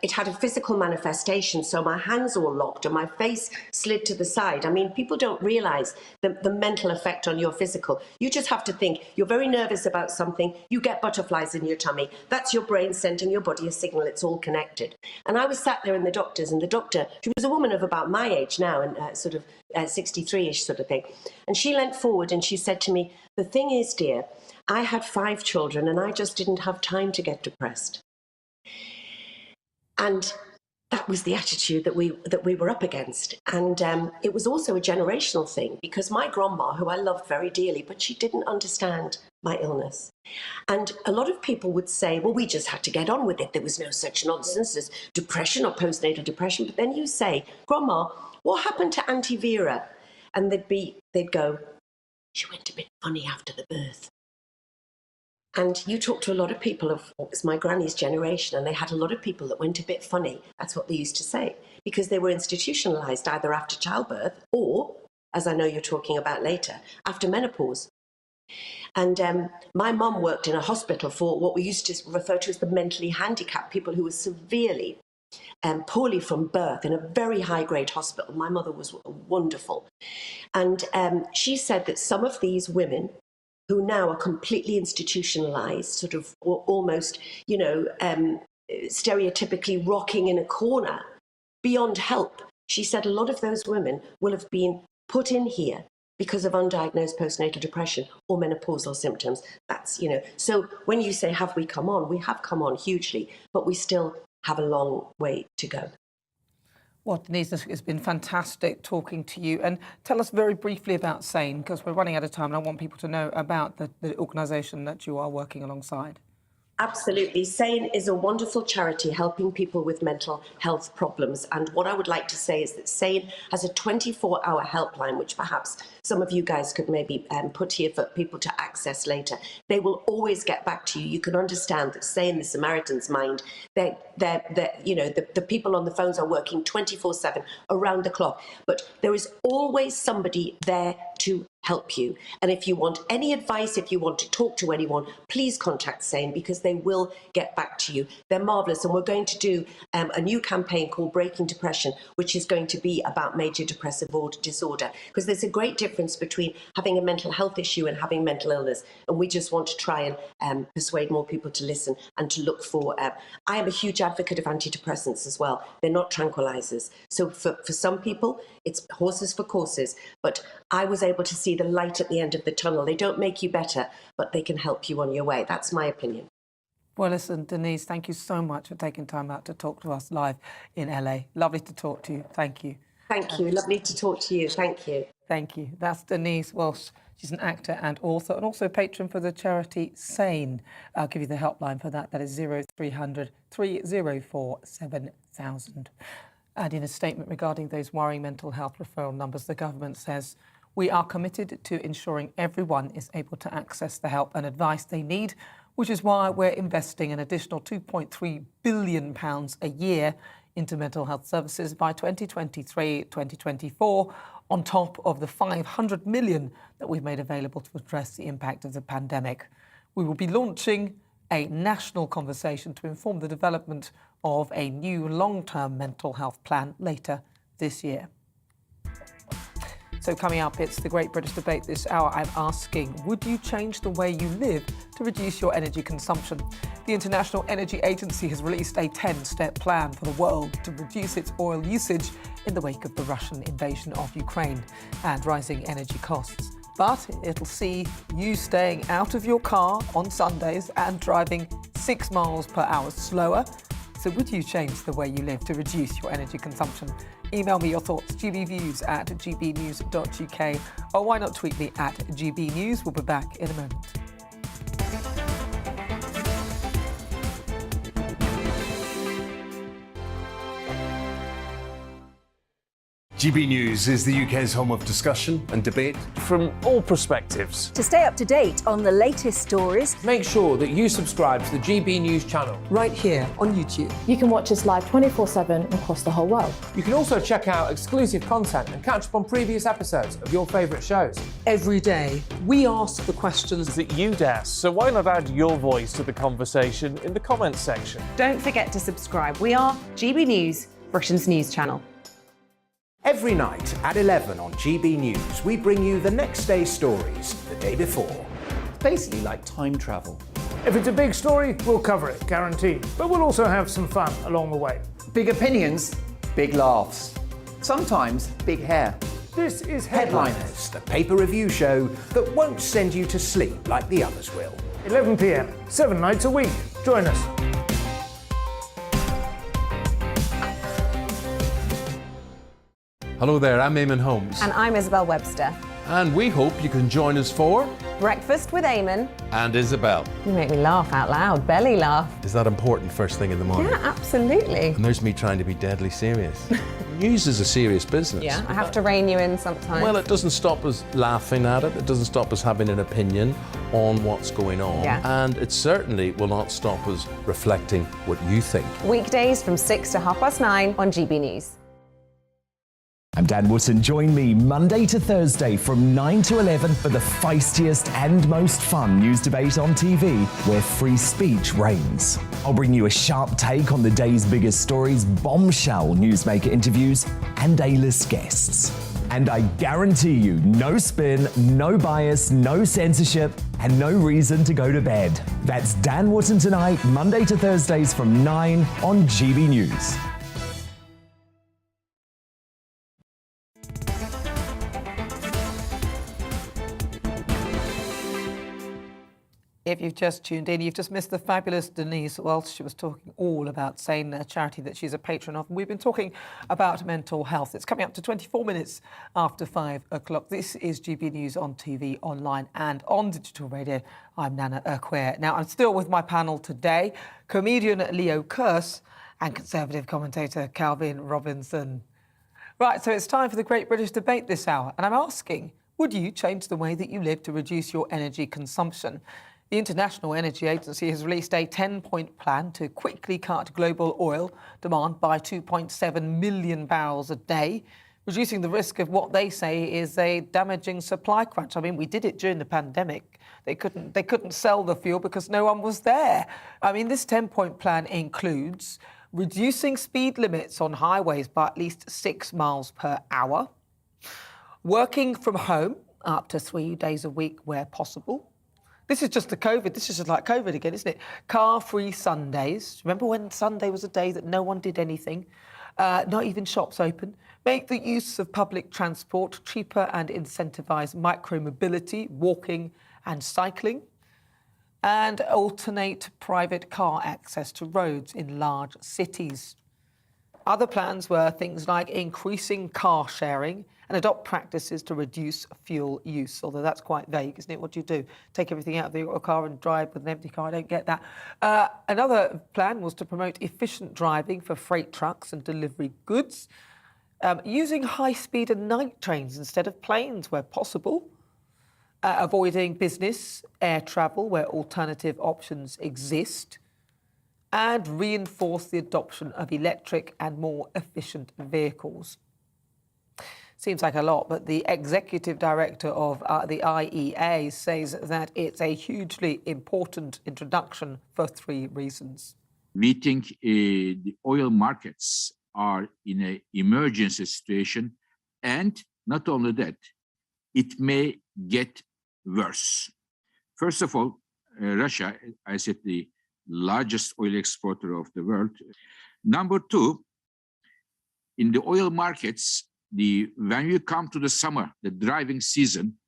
it had a physical manifestation. So my hands all locked and my face slid to the side. I mean, people don't realise the mental effect on your physical. You just have to think, you're very nervous about something, you get butterflies in your tummy. That's your brain sending your body a signal, it's all connected. And I was sat there in the doctor's, and the doctor, she was a woman of about my age now, and sort of 63-ish sort of thing. And she leant forward and she said to me, the thing is, dear, I had 5 children and I just didn't have time to get depressed. And that was the attitude that we were up against. And it was also a generational thing, because my grandma, who I loved very dearly, but she didn't understand my illness. And a lot of people would say, well, we just had to get on with it. There was no such nonsense as depression or postnatal depression. But then you say, Grandma, what happened to Auntie Vera? And they'd go, she went a bit funny after the birth. And you talk to a lot of people of what was my granny's generation, and they had a lot of people that went a bit funny. That's what they used to say, because they were institutionalised either after childbirth or, as I know you're talking about later, after menopause. And my mum worked in a hospital for what we used to refer to as the mentally handicapped, people who were severely poorly from birth, in a very high-grade hospital. My mother was wonderful. And she said that some of these women who now are completely institutionalized, sort of almost, stereotypically rocking in a corner, beyond help. She said a lot of those women will have been put in here because of undiagnosed postnatal depression or menopausal symptoms. That's, so when you say, have we come on? We have come on hugely, but we still have a long way to go. Well, Denise, it's been fantastic talking to you. And tell us very briefly about SANE, because we're running out of time and I want people to know about the organisation that you are working alongside. Absolutely. SANE is a wonderful charity helping people with mental health problems. And what I would like to say is that SANE has a 24-hour helpline, which perhaps some of you guys could maybe put here for people to access later. They will always get back to you. You can understand that SANE, the Samaritan's Mind, the people on the phones are working 24/7 around the clock. But there is always somebody there to help you. And if you want any advice, if you want to talk to anyone, please contact SANE, because they will get back to you. They're marvellous. And we're going to do a new campaign called Breaking Depression, which is going to be about major depressive disorder, because there's a great difference between having a mental health issue and having mental illness. And we just want to try and persuade more people to listen and to look for... I am a huge advocate of antidepressants as well. They're not tranquilizers. So for some people, it's horses for courses. But I was able to see the light at the end of the tunnel. They don't make you better, but they can help you on your way. That's my opinion. Well, listen, Denise, thank you so much for taking time out to talk to us live in LA. Lovely to talk to you. Thank you. Thank you. Lovely to talk to you. Thank you. Thank you. That's Denise Welch. She's an actor and author, and also a patron for the charity SANE. I'll give you the helpline for that. That is 0300 304 7000. And in a statement regarding those worrying mental health referral numbers, the government says, we are committed to ensuring everyone is able to access the help and advice they need, which is why we're investing an additional £2.3 billion a year into mental health services by 2023-2024, on top of the £500 million that we've made available to address the impact of the pandemic. We will be launching a national conversation to inform the development of a new long-term mental health plan later this year. So coming up, it's the Great British Debate this hour. I'm asking, would you change the way you live to reduce your energy consumption? The International Energy Agency has released a 10-step plan for the world to reduce its oil usage in the wake of the Russian invasion of Ukraine and rising energy costs. But it'll see you staying out of your car on Sundays and driving 6 miles per hour slower. So would you change the way you live to reduce your energy consumption? Email me your thoughts, gbviews@gbnews.uk, or why not tweet me at GBNews. We'll be back in a moment. GB News is the UK's home of discussion and debate from all perspectives. To stay up to date on the latest stories, Make sure that you subscribe to the GB News channel. right here on YouTube. You can watch us live 24/7 across the whole world. You can also check out exclusive content and catch up on previous episodes of your favourite shows. Every day, we ask the questions That you'd ask, so why not add your voice to the conversation in the comments section? Don't forget to subscribe. We are GB News, Britain's news channel. Every night at 11 on GB News, we bring you the next day's stories the day before. Basically like time travel. If it's a big story, we'll cover it, guaranteed. But we'll also have some fun along the way. Big opinions, big laughs. Sometimes big hair. This is Headliners, the paper review show that won't send you to sleep like the others will. 11 p.m, 7 nights a week. Join us. Hello there, I'm Eamon Holmes. And I'm Isabel Webster. And we hope you can join us for Breakfast with Eamon. And Isabel. You make me laugh out loud, belly laugh. Is that important first thing in the morning? Yeah, absolutely. And there's me trying to be deadly serious. News is a serious business. Yeah, I have to rein you in sometimes. Well, it doesn't stop us laughing at it. It doesn't stop us having an opinion on what's going on. Yeah. And it certainly will not stop us reflecting what you think. Weekdays from 6 to 9:30 on GB News. I'm Dan Wootton. Join me Monday to Thursday from 9 to 11 for the feistiest and most fun news debate on TV, where free speech reigns. I'll bring you a sharp take on the day's biggest stories, bombshell newsmaker interviews, and A-list guests. And I guarantee you, no spin, no bias, no censorship, and no reason to go to bed. That's Dan Wootton tonight, Monday to Thursdays from 9 on GB News. If you've just tuned in, you've just missed the fabulous Denise Welch. She was talking all about SANE, a charity that she's a patron of. And we've been talking about mental health. It's coming up to 24 minutes after 5 o'clock. This is GB News on TV, online and on digital radio. I'm Nana Akua. Now, I'm still with my panel today, comedian Leo Kearse and Conservative commentator Calvin Robinson. Right, so it's time for the Great British Debate this hour. And I'm asking, would you change the way that you live to reduce your energy consumption? The International Energy Agency has released a 10-point plan to quickly cut global oil demand by 2.7 million barrels a day, reducing the risk of what they say is a damaging supply crunch. I mean, we did it during the pandemic. They couldn't sell the fuel because no one was there. I mean, this 10-point plan includes reducing speed limits on highways by at least 6 miles per hour, working from home up to 3 days a week where possible. This is just this is just like COVID again, isn't it? Car-free Sundays. Remember when Sunday was a day that no one did anything? Not even shops open. Make the use of public transport cheaper and incentivise micro-mobility, walking and cycling. And alternate private car access to roads in large cities. Other plans were things like increasing car sharing and adopt practices to reduce fuel use, although that's quite vague, isn't it? What do you do? Take everything out of your car and drive with an empty car? I don't get that. Another plan was to promote efficient driving for freight trucks and delivery goods, using high-speed and night trains instead of planes where possible, avoiding business air travel where alternative options exist, and reinforce the adoption of electric and more efficient vehicles. Seems like a lot, but the executive director of the IEA says that it's a hugely important introduction for 3 reasons. We think the oil markets are in an emergency situation, and not only that, it may get worse. First of all, Russia, I said, the largest oil exporter of the world. Number 2, in the oil markets, when you come to the summer, the driving season,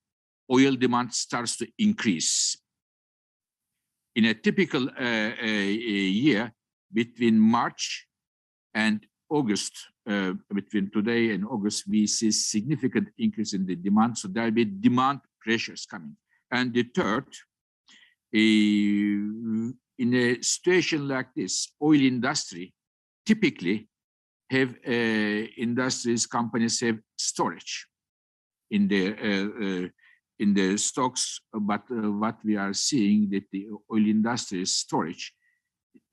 oil demand starts to increase. In a typical year, between March and August, between today and August, we see significant increase in the demand. So there'll be demand pressures coming. And the third, in a situation like this, oil industry typically have industries, companies have storage in the stocks, but what we are seeing that the oil industry's storage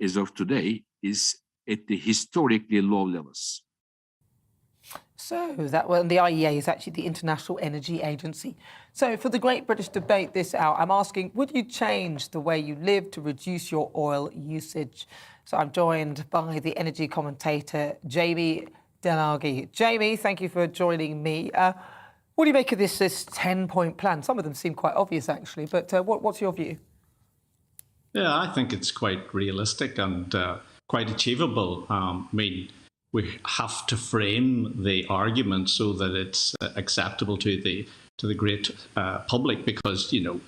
as of today is at the historically low levels. So that well, the IEA is actually the International Energy Agency. So for the Great British Debate this hour, I'm asking, would you change the way you live to reduce your oil usage? So I'm joined by the energy commentator, Jamie Denagi. Jamie, thank you for joining me. What do you make of this 10-point plan? Some of them seem quite obvious, actually, but what's your view? Yeah, I think it's quite realistic and quite achievable. I mean, we have to frame the argument so that it's acceptable to the great public, because, you know,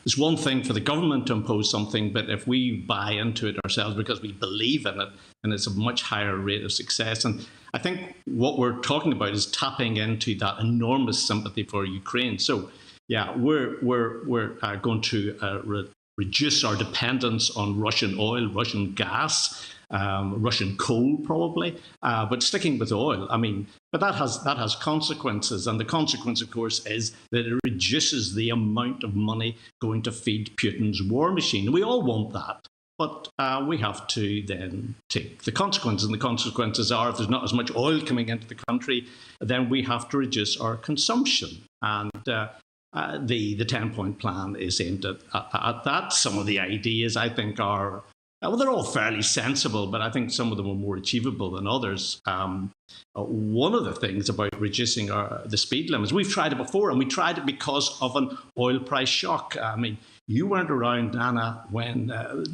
it's one thing for the government to impose something, but if we buy into it ourselves because we believe in it, and it's a much higher rate of success. And I think what we're talking about is tapping into that enormous sympathy for Ukraine. So, yeah, we're going to reduce our dependence on Russian oil, Russian gas, Russian coal, probably, but sticking with oil. I mean, but that has consequences, and the consequence, of course, is that it reduces the amount of money going to feed Putin's war machine. We all want that, but we have to then take the consequences, and the consequences are, if there's not as much oil coming into the country, then we have to reduce our consumption. And the 10-point plan is aimed at that. Some of the ideas, I think, are, well, they're all fairly sensible, but I think some of them are more achievable than others. One of the things about reducing the speed limits, we've tried it before, and we tried it because of an oil price shock. I mean, you weren't around, Nana, when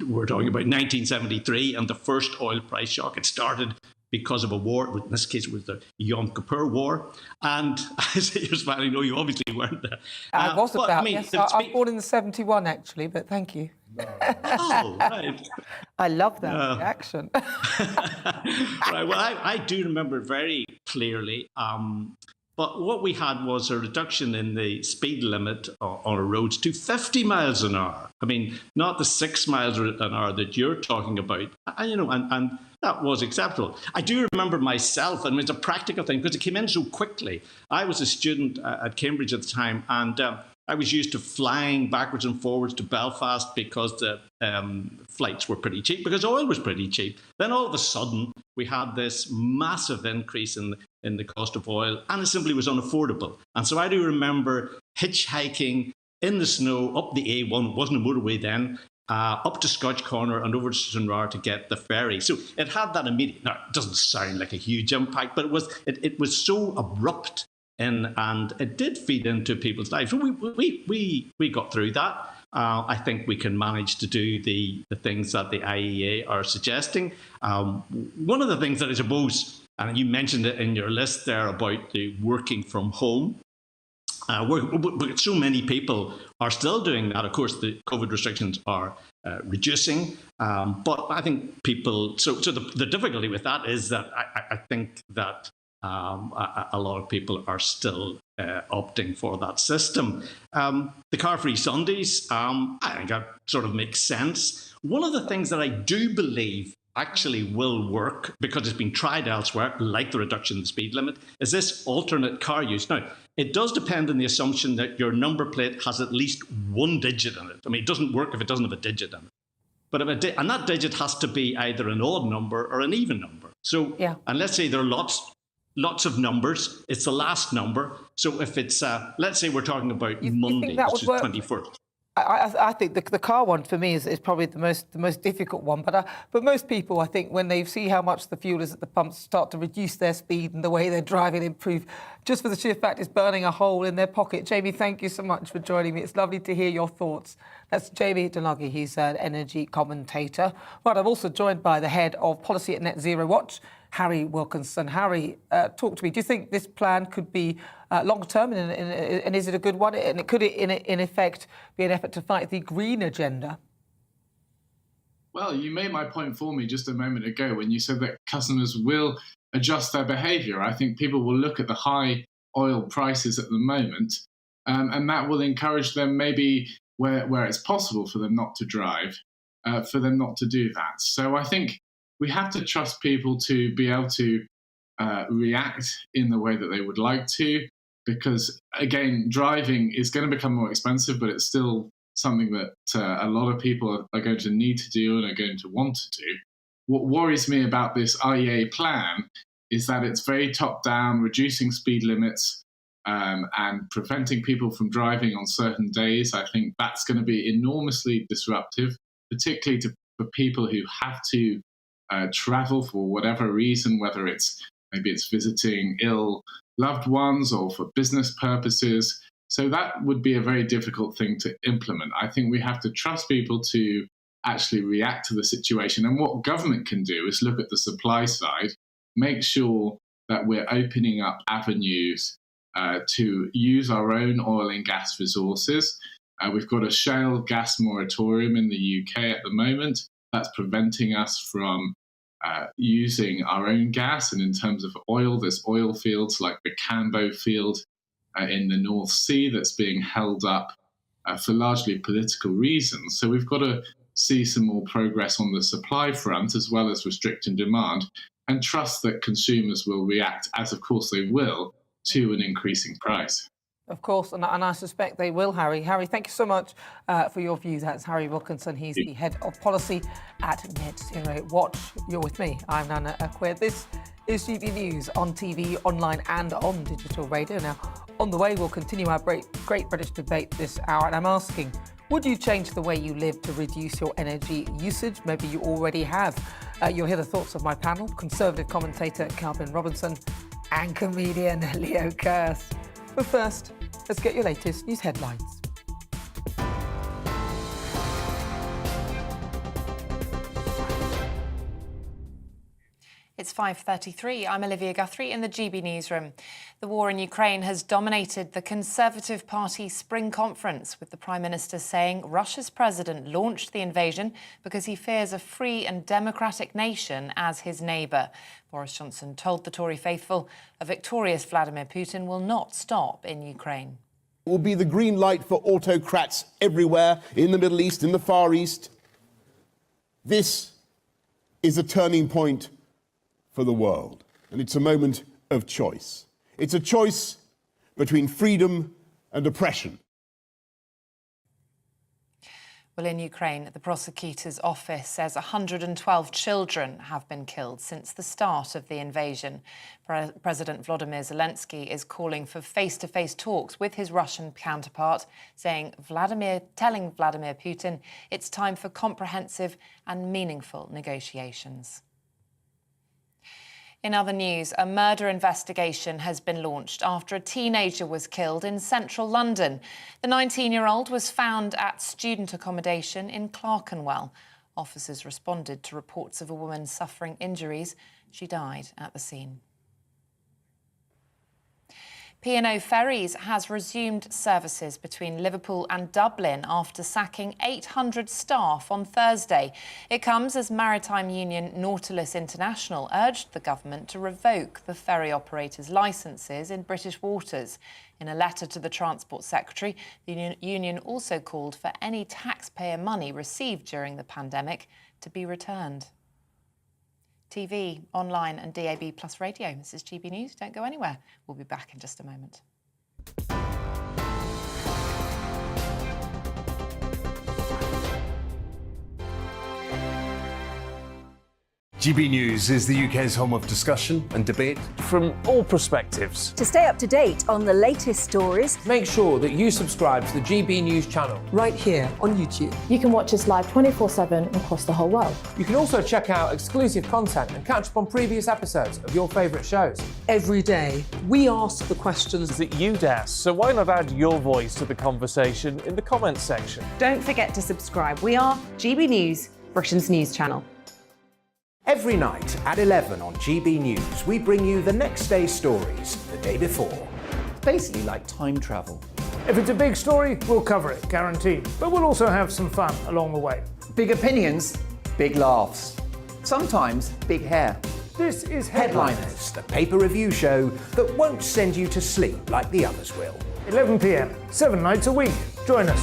we're talking about 1973 and the first oil price shock. It started because of a war, in this case it was the Yom Kippur War. And I say you're smiling, no, you obviously weren't there. I was but, about, I mean, yes. I was born in the 71, actually, but thank you. Oh, right. I love that reaction. Right, well, I do remember it very clearly. But what we had was a reduction in the speed limit on our roads to 50 miles an hour. I mean, not the 6 miles an hour that you're talking about. You know, and that was acceptable. I do remember myself, and it's a practical thing because it came in so quickly. I was a student at Cambridge at the time, and I was used to flying backwards and forwards to Belfast because the flights were pretty cheap, because oil was pretty cheap. Then all of a sudden, we had this massive increase in the cost of oil, and it simply was unaffordable. And so I do remember hitchhiking in the snow up the A1, it wasn't a motorway then, up to Scotch Corner and over to Stranraer to get the ferry. So it had that immediate, now it doesn't sound like a huge impact, but it was so abrupt, and it did feed into people's lives. So we got through that. I think we can manage to do the things that the IEA are suggesting. One of the things that I suppose, and you mentioned it in your list there about the working from home, so many people are still doing that. Of course, the COVID restrictions are reducing, but I think people, so the difficulty with that is that I think that a lot of people are still opting for that system. The car-free Sundays, I think that sort of makes sense. One of the things that I do believe actually will work, because it's been tried elsewhere, like the reduction in the speed limit, is this alternate car use. Now, it does depend on the assumption that your number plate has at least one digit in it. I mean, it doesn't work if it doesn't have a digit in it. But and that digit has to be either an odd number or an even number. So, and let's say there are lots of numbers, it's the last number. So if it's, let's say we're talking about Monday, which is 21st. I think the car one for me is probably the most difficult one. But most people, I think, when they see how much the fuel is at the pumps, start to reduce their speed and the way they're driving, improve, just for the sheer fact it's burning a hole in their pocket. Jamie, thank you so much for joining me. It's lovely to hear your thoughts. That's Jamie Denagi. He's an energy commentator. Right, I'm also joined by the head of policy at Net Zero Watch, Harry Wilkinson. Harry, talk to me. Do you think this plan could be long-term, and is it a good one? And could it, in effect, be an effort to fight the green agenda? Well, you made my point for me just a moment ago when you said that customers will adjust their behaviour. I think people will look at the high oil prices at the moment, and that will encourage them, maybe where it's possible for them not to drive, for them not to do that. So I think we have to trust people to be able to react in the way that they would like to, because, again, driving is going to become more expensive, but it's still something that a lot of people are going to need to do and are going to want to do. What worries me about this IEA plan is that it's very top-down, reducing speed limits and preventing people from driving on certain days. I think that's going to be enormously disruptive, particularly for people who have to travel for whatever reason, whether maybe it's visiting ill loved ones or for business purposes. So that would be a very difficult thing to implement. I think we have to trust people to actually react to the situation. And what government can do is look at the supply side, make sure that we're opening up avenues to use our own oil and gas resources. We've got a shale gas moratorium in the UK at the moment that's preventing us from using our own gas. And in terms of oil, there's oil fields like the Cambo field in the North Sea that's being held up for largely political reasons. So we've got to see some more progress on the supply front as well as restricting demand, and trust that consumers will react, as of course they will, to an increasing price. Of course, and I suspect they will, Harry. Harry, thank you so much for your views. That's Harry Wilkinson. He's the head of policy at Net Zero Watch. You're with me. I'm Nana Akua. This is GB News on TV, online and on digital radio. Now, on the way, we'll continue our Great British Debate this hour. And I'm asking, would you change the way you live to reduce your energy usage? Maybe you already have. You'll hear the thoughts of my panel, Conservative commentator Calvin Robinson and comedian Leo Kearse. But first, let's get your latest news headlines. It's 5:33. I'm Olivia Guthrie in the GB Newsroom. The war in Ukraine has dominated the Conservative Party Spring Conference, with the Prime Minister saying Russia's president launched the invasion because he fears a free and democratic nation as his neighbour. Boris Johnson told the Tory faithful a victorious Vladimir Putin will not stop in Ukraine. It will be the green light for autocrats everywhere, in the Middle East, in the Far East. This is a turning point for the world, and it's a moment of choice. It's a choice between freedom and oppression. Well, in Ukraine, the prosecutor's office says 112 children have been killed since the start of the invasion. President Volodymyr Zelensky is calling for face-to-face talks with his Russian counterpart, telling Vladimir Putin it's time for comprehensive and meaningful negotiations. In other news, a murder investigation has been launched after a teenager was killed in central London. The 19-year-old was found at student accommodation in Clerkenwell. Officers responded to reports of a woman suffering injuries. She died at the scene. P&O Ferries has resumed services between Liverpool and Dublin after sacking 800 staff on Thursday. It comes as maritime union Nautilus International urged the government to revoke the ferry operators' licences in British waters. In a letter to the Transport Secretary, the union also called for any taxpayer money received during the pandemic to be returned. TV, online and DAB plus radio. This is GB News. Don't go anywhere. We'll be back in just a moment. GB News is the UK's home of discussion and debate from all perspectives. To stay up to date on the latest stories, make sure that you subscribe to the GB News channel right here on YouTube. You can watch us live 24/7 across the whole world. You can also check out exclusive content and catch up on previous episodes of your favourite shows. Every day, we ask the questions that you'd ask, so why not add your voice to the conversation in the comments section? Don't forget to subscribe. We are GB News, Britain's news channel. Every night at 11 on GB News, we bring you the next day's stories the day before. It's basically like time travel. If it's a big story, we'll cover it, guaranteed. But we'll also have some fun along the way. Big opinions, big laughs. Sometimes big hair. This is Headliners, the paper review show that won't send you to sleep like the others will. 11 p.m, 7 nights a week. Join us.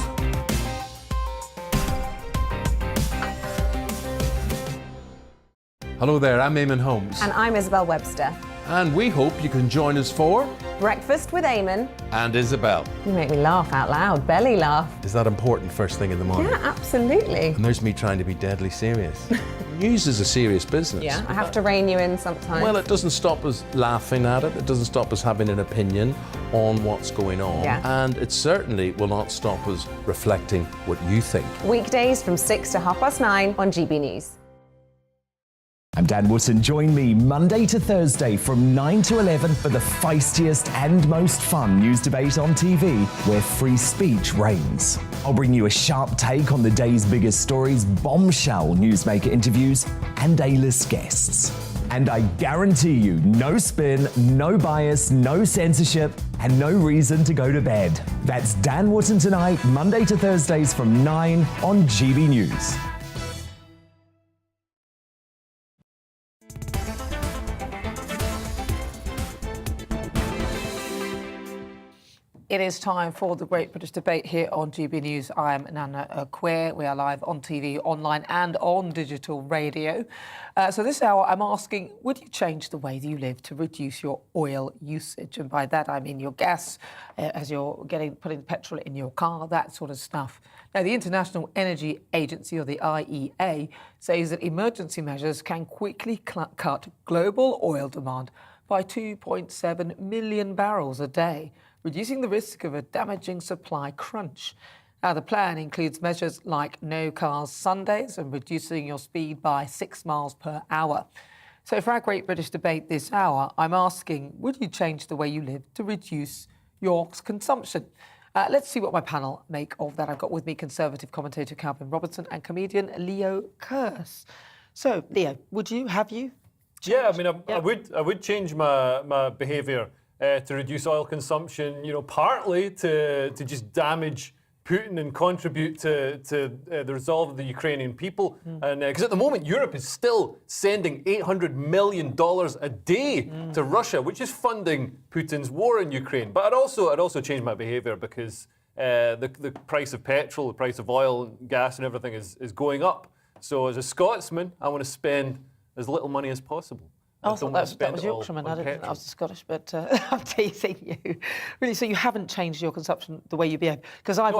Hello there, I'm Eamon Holmes. And I'm Isabel Webster. And we hope you can join us for Breakfast with Eamon. And Isabel. You make me laugh out loud, belly laugh. Is that important first thing in the morning? Yeah, absolutely. And there's me trying to be deadly serious. News is a serious business. Yeah, I have to rein you in sometimes. Well, it doesn't stop us laughing at it. It doesn't stop us having an opinion on what's going on. Yeah. And it certainly will not stop us reflecting what you think. Weekdays from 6 to 9:30 on GB News. I'm Dan Wootton. Join me Monday to Thursday from 9 to 11 for the feistiest and most fun news debate on TV, where free speech reigns. I'll bring you a sharp take on the day's biggest stories, bombshell newsmaker interviews, and A-list guests. And I guarantee you, no spin, no bias, no censorship, and no reason to go to bed. That's Dan Wootton tonight, Monday to Thursdays from 9 on GB News. It is time for the Great British Debate here on GB News. I'm Nana Akua. We are live on TV, online and on digital radio. So this hour I'm asking, would you change the way that you live to reduce your oil usage? And by that I mean your gas, as you're putting petrol in your car, that sort of stuff. Now, the International Energy Agency, or the IEA, says that emergency measures can quickly cut global oil demand by 2.7 million barrels a day, reducing the risk of a damaging supply crunch. Now, the plan includes measures like no cars Sundays and reducing your speed by 6 miles per hour. So for our Great British Debate this hour, I'm asking, would you change the way you live to reduce your consumption? Let's see what my panel make of that. I've got with me Conservative commentator Calvin Robertson and comedian Leo Kearse. So, Leo, have you? Yeah, I mean, I would change my behaviour to reduce oil consumption, partly to just damage Putin and contribute to the resolve of the Ukrainian people. And because at the moment, Europe is still sending $800 million a day to Russia, which is funding Putin's war in Ukraine. But I'd also change my behaviour because the price of petrol, the price of oil, and gas and everything is going up. So as a Scotsman, I want to spend as little money as possible. I thought that was Yorkshireman. I didn't think that was Scottish, but I'm teasing you. Really, so you haven't changed your consumption the way you behave? Because I've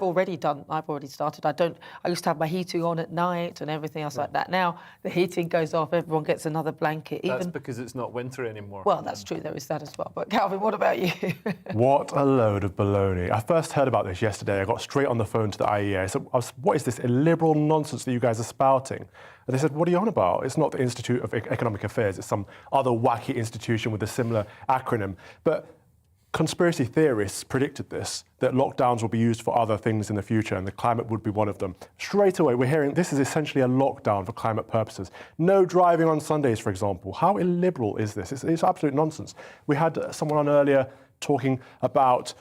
already started. I used to have my heating on at night and everything else like that. Now the heating goes off, everyone gets another blanket. That's because it's not winter anymore. Well, that's true. There is that as well. But Calvin, what about you? What a load of baloney. I first heard about this yesterday. I got straight on the phone to the IEA. I said, what is this illiberal nonsense that you guys are spouting? And they said, what are you on about? It's not the Institute of Economic Affairs. It's some other wacky institution with a similar acronym. But conspiracy theorists predicted this, that lockdowns will be used for other things in the future, and the climate would be one of them. Straight away, we're hearing this is essentially a lockdown for climate purposes. No driving on Sundays, for example. How illiberal is this? It's absolute nonsense. We had someone on earlier talking about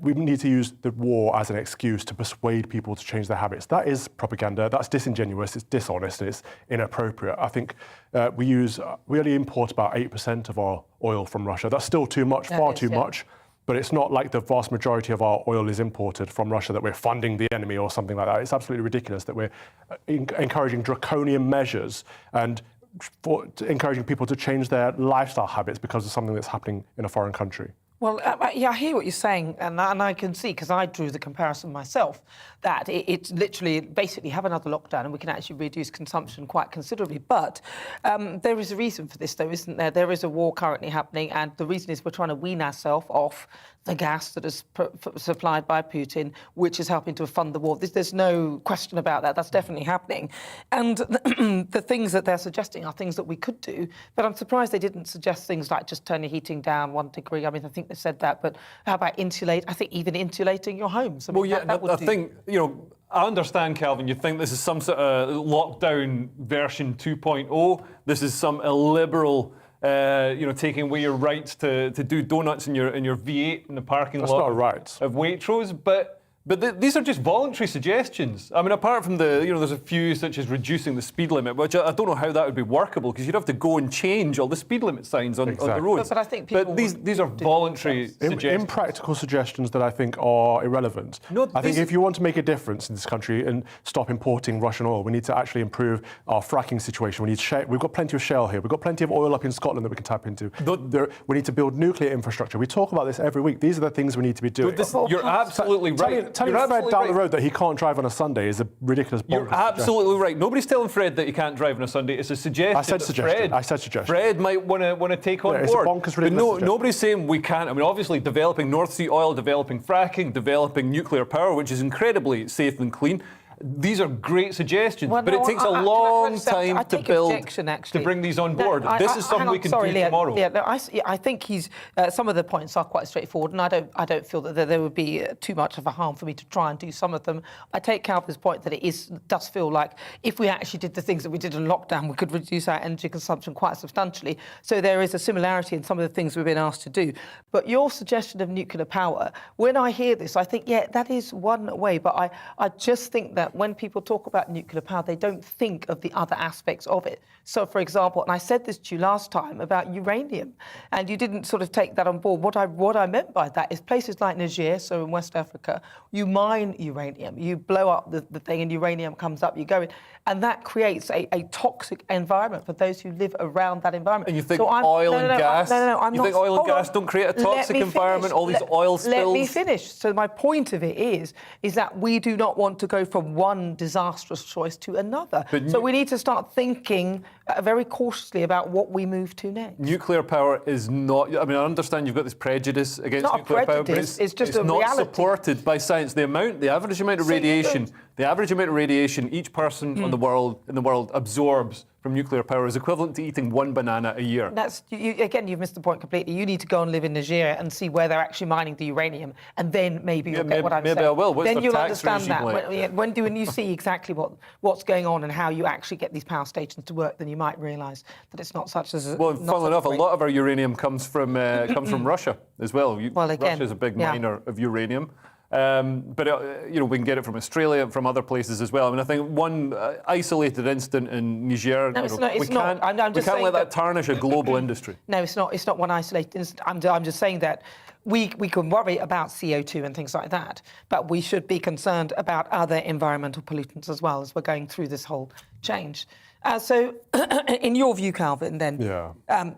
we need to use the war as an excuse to persuade people to change their habits. That is propaganda. That's disingenuous. It's dishonest. It's inappropriate. I think we only import about 8% of our oil from Russia. That's still too much, far too much. But it's not like the vast majority of our oil is imported from Russia, that we're funding the enemy or something like that. It's absolutely ridiculous that we're encouraging draconian measures and encouraging people to change their lifestyle habits because of something that's happening in a foreign country. Well, I hear what you're saying, and I can see, because I drew the comparison myself, that it's literally basically have another lockdown and we can actually reduce consumption quite considerably. But there is a reason for this, though, isn't there? There is a war currently happening, and the reason is we're trying to wean ourselves off the gas that is supplied by Putin, which is helping to fund the war. There's no question about that. That's definitely happening. And the things that they're suggesting are things that we could do, but I'm surprised they didn't suggest things like just turn your heating down 1 degree. I mean, I think they said that, but how about insulate? I think even insulating your homes. I mean, I think, I understand, Calvin, you think this is some sort of lockdown version 2.0. This is some illiberal taking away your rights to do donuts in your V8 in the parking lot. That's not a right. Of Waitrose. But But these are just voluntary suggestions. I mean, apart from there's a few such as reducing the speed limit, which I don't know how that would be workable because you'd have to go and change all the speed limit signs on the roads. But I think people these are voluntary suggestions. Impractical suggestions that I think are irrelevant. No, I think if you want to make a difference in this country and stop importing Russian oil, we need to actually improve our fracking situation. We've got plenty of shale here. We've got plenty of oil up in Scotland that we can tap into. We need to build nuclear infrastructure. We talk about this every week. These are the things we need to be doing. You're absolutely right. Telling Fred down the road that he can't drive on a Sunday is a ridiculous. You're absolutely right. Nobody's telling Fred that he can't drive on a Sunday. It's a suggestion. I said suggestion. Fred might want to take on board. It's a bonkers, ridiculous but nobody's saying we can't. I mean, obviously, developing North Sea oil, developing fracking, developing nuclear power, which is incredibly safe and clean. These are great suggestions, but it takes a long time to build, to bring these on board. This is something we can do tomorrow. I think some of the points are quite straightforward, and I don't feel that there would be too much of a harm for me to try and do some of them. I take Calvin's point that it does feel like if we actually did the things that we did in lockdown, we could reduce our energy consumption quite substantially. So there is a similarity in some of the things we've been asked to do. But your suggestion of nuclear power, when I hear this, I think, yeah, that is one way, but I just think that when people talk about nuclear power, they don't think of the other aspects of it. So, for example, and I said this to you last time about uranium, and you didn't sort of take that on board. What I meant by that is places like Niger, so in West Africa, you mine uranium, you blow up the thing and uranium comes up, you go in, and that creates a toxic environment for those who live around that environment. And you think oil and gas? You think oil and gas don't create a toxic environment, all these oil spills? Let me finish. So my point of it is that we do not want to go from one disastrous choice to another. So we need to start thinking very cautiously about what we move to next. Nuclear power is not... I mean, I understand you've got this prejudice against nuclear power, but it's just a not reality. Supported by science. The average amount of radiation each person in the world absorbs from nuclear power is equivalent to eating one banana a year. Again, you've missed the point completely. You need to go and live in Niger and see where they're actually mining the uranium, and then maybe you'll get what I'm saying. Maybe I will. What's then the you'll tax understand that. regime like? When you see exactly what's going on and how you actually get these power stations to work, then you might realise that it's not such as... Well, funnily enough, a lot of our uranium comes from Russia as well. Russia is a big miner of uranium. But we can get it from Australia and from other places as well. I mean, I think one isolated incident in Niger. No, we can't let that tarnish a global industry. No, it's not. It's not one isolated incident. I'm just saying that we can worry about CO2 and things like that, but we should be concerned about other environmental pollutants as well as we're going through this whole change. So, in your view, Calvin, then,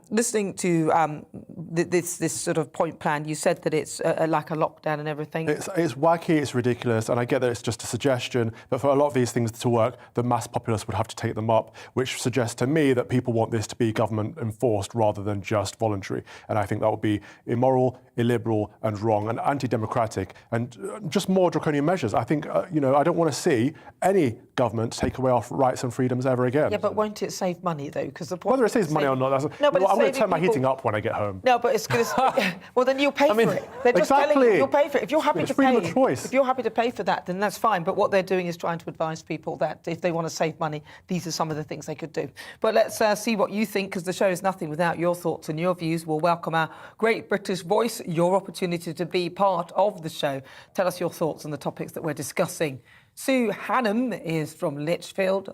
listening to this sort of point plan, you said that it's like a lockdown and everything. It's wacky, it's ridiculous, and I get that it's just a suggestion, but for a lot of these things to work, the mass populace would have to take them up, which suggests to me that people want this to be government enforced rather than just voluntary. And I think that would be immoral, illiberal and wrong and anti-democratic and just more draconian measures. I think, I don't want to see any government take away our rights and freedoms ever again. Yeah, but won't it save money, though? Because the point whether it saves money or not, I'm going to turn my heating up when I get home. No, but it's going to... Well, then you'll pay for it. They're just telling you you'll pay for it. If you're happy to pay... If you're happy to pay for that, then that's fine. But what they're doing is trying to advise people that if they want to save money, these are some of the things they could do. But let's see what you think, because the show is nothing without your thoughts and your views. We'll welcome our great British voice, your opportunity to be part of the show. Tell us your thoughts on the topics that we're discussing. Sue Hannam is from Lichfield.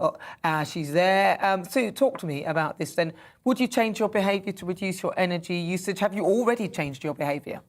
She's there. Sue, talk to me about this then. Would you change your behaviour to reduce your energy usage? Have you already changed your behaviour?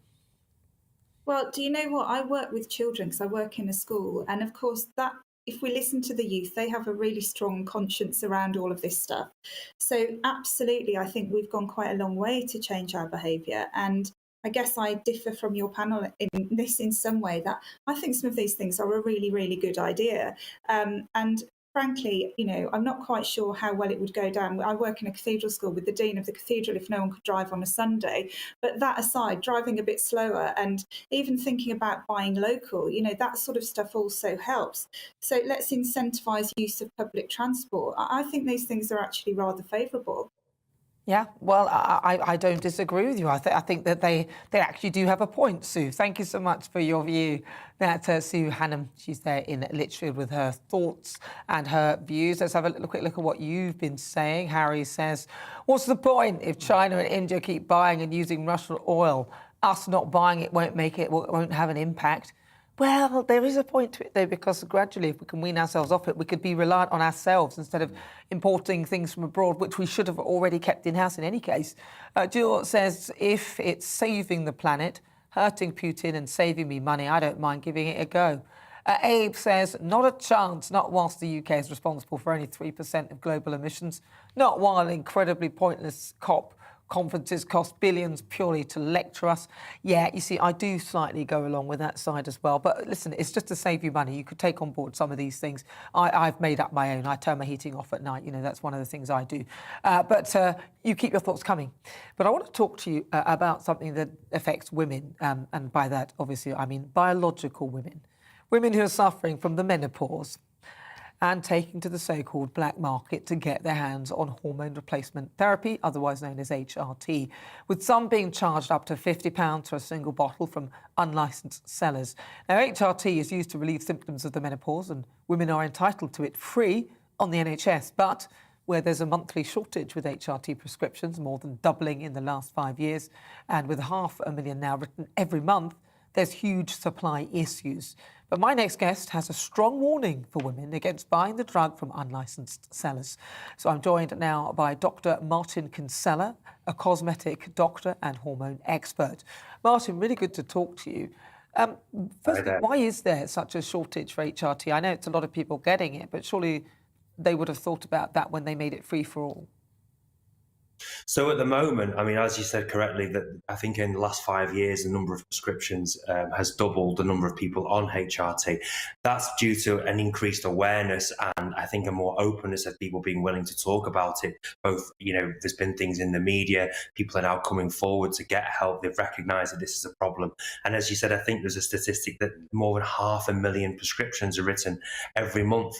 Well, do you know what? I work with children because I work in a school. And of course, that if we listen to the youth, they have a really strong conscience around all of this stuff. So absolutely, I think we've gone quite a long way to change our behaviour. And I guess I differ from your panel in this in some way, that I think some of these things are a really, really good idea. And frankly, I'm not quite sure how well it would go down. I work in a cathedral school with the dean of the cathedral if no one could drive on a Sunday. But that aside, driving a bit slower and even thinking about buying local, that sort of stuff also helps. So let's incentivise use of public transport. I think these things are actually rather favourable. Yeah, well, I don't disagree with you. I think that they actually do have a point, Sue. Thank you so much for your view. That's Sue Hannam. She's there in Lichfield with her thoughts and her views. Let's have a quick look at what you've been saying. Harry says, what's the point if China and India keep buying and using Russian oil? Us not buying it won't have an impact. Well, there is a point to it, though, because gradually, if we can wean ourselves off it, we could be reliant on ourselves instead of importing things from abroad, which we should have already kept in-house in any case. Jill says, if it's saving the planet, hurting Putin and saving me money, I don't mind giving it a go. Abe says, not a chance, not whilst the UK is responsible for only 3% of global emissions, not while incredibly pointless COP conferences cost billions purely to lecture us. Yeah, you see, I do slightly go along with that side as well. But listen, it's just to save you money. You could take on board some of these things. I've made up my own. I turn my heating off at night. You know, that's one of the things I do. But you keep your thoughts coming. But I want to talk to you about something that affects women. And by that, obviously, I mean biological women. Women who are suffering from the menopause and taking to the so-called black market to get their hands on hormone replacement therapy, otherwise known as HRT, with some being charged up to £50 for a single bottle from unlicensed sellers. Now, HRT is used to relieve symptoms of the menopause, and women are entitled to it free on the NHS, but where there's a monthly shortage with HRT prescriptions, more than doubling in the last 5 years, and with 500,000 now written every month, there's huge supply issues. But my next guest has a strong warning for women against buying the drug from unlicensed sellers. So I'm joined now by Dr. Martin Kinsella, a cosmetic doctor and hormone expert. Martin, really good to talk to you. Firstly, why is there such a shortage for HRT? I know it's a lot of people getting it, but surely they would have thought about that when they made it free for all. So at the moment, I mean, as you said correctly, that I think in the last 5 years, the number of prescriptions has doubled the number of people on HRT. That's due to an increased awareness and I think a more openness of people being willing to talk about it. Both, you know, there's been things in the media, people are now coming forward to get help. They've recognised that this is a problem. And as you said, I think there's a statistic that more than 500,000 prescriptions are written every month.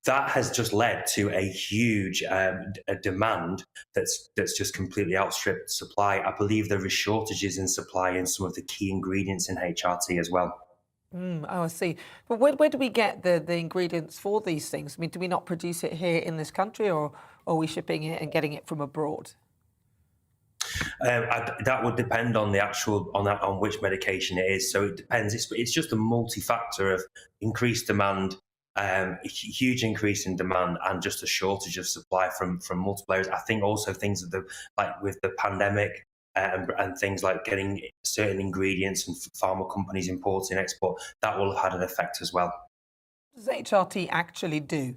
That has just led to a huge a demand that's just completely outstripped supply. I believe there is shortages in supply in some of the key ingredients in HRT as well. Oh, I see. But where do we get the ingredients for these things? I mean, do we not produce it here in this country, or are we shipping it and getting it from abroad? That would depend on the actual on which medication it is. So it depends. It's just a multi-factor of increased demand. A huge increase in demand and just a shortage of supply from multiple areas. I think also things like with the pandemic and things like getting certain ingredients and pharma companies importing and export, that will have had an effect as well. What does HRT actually do?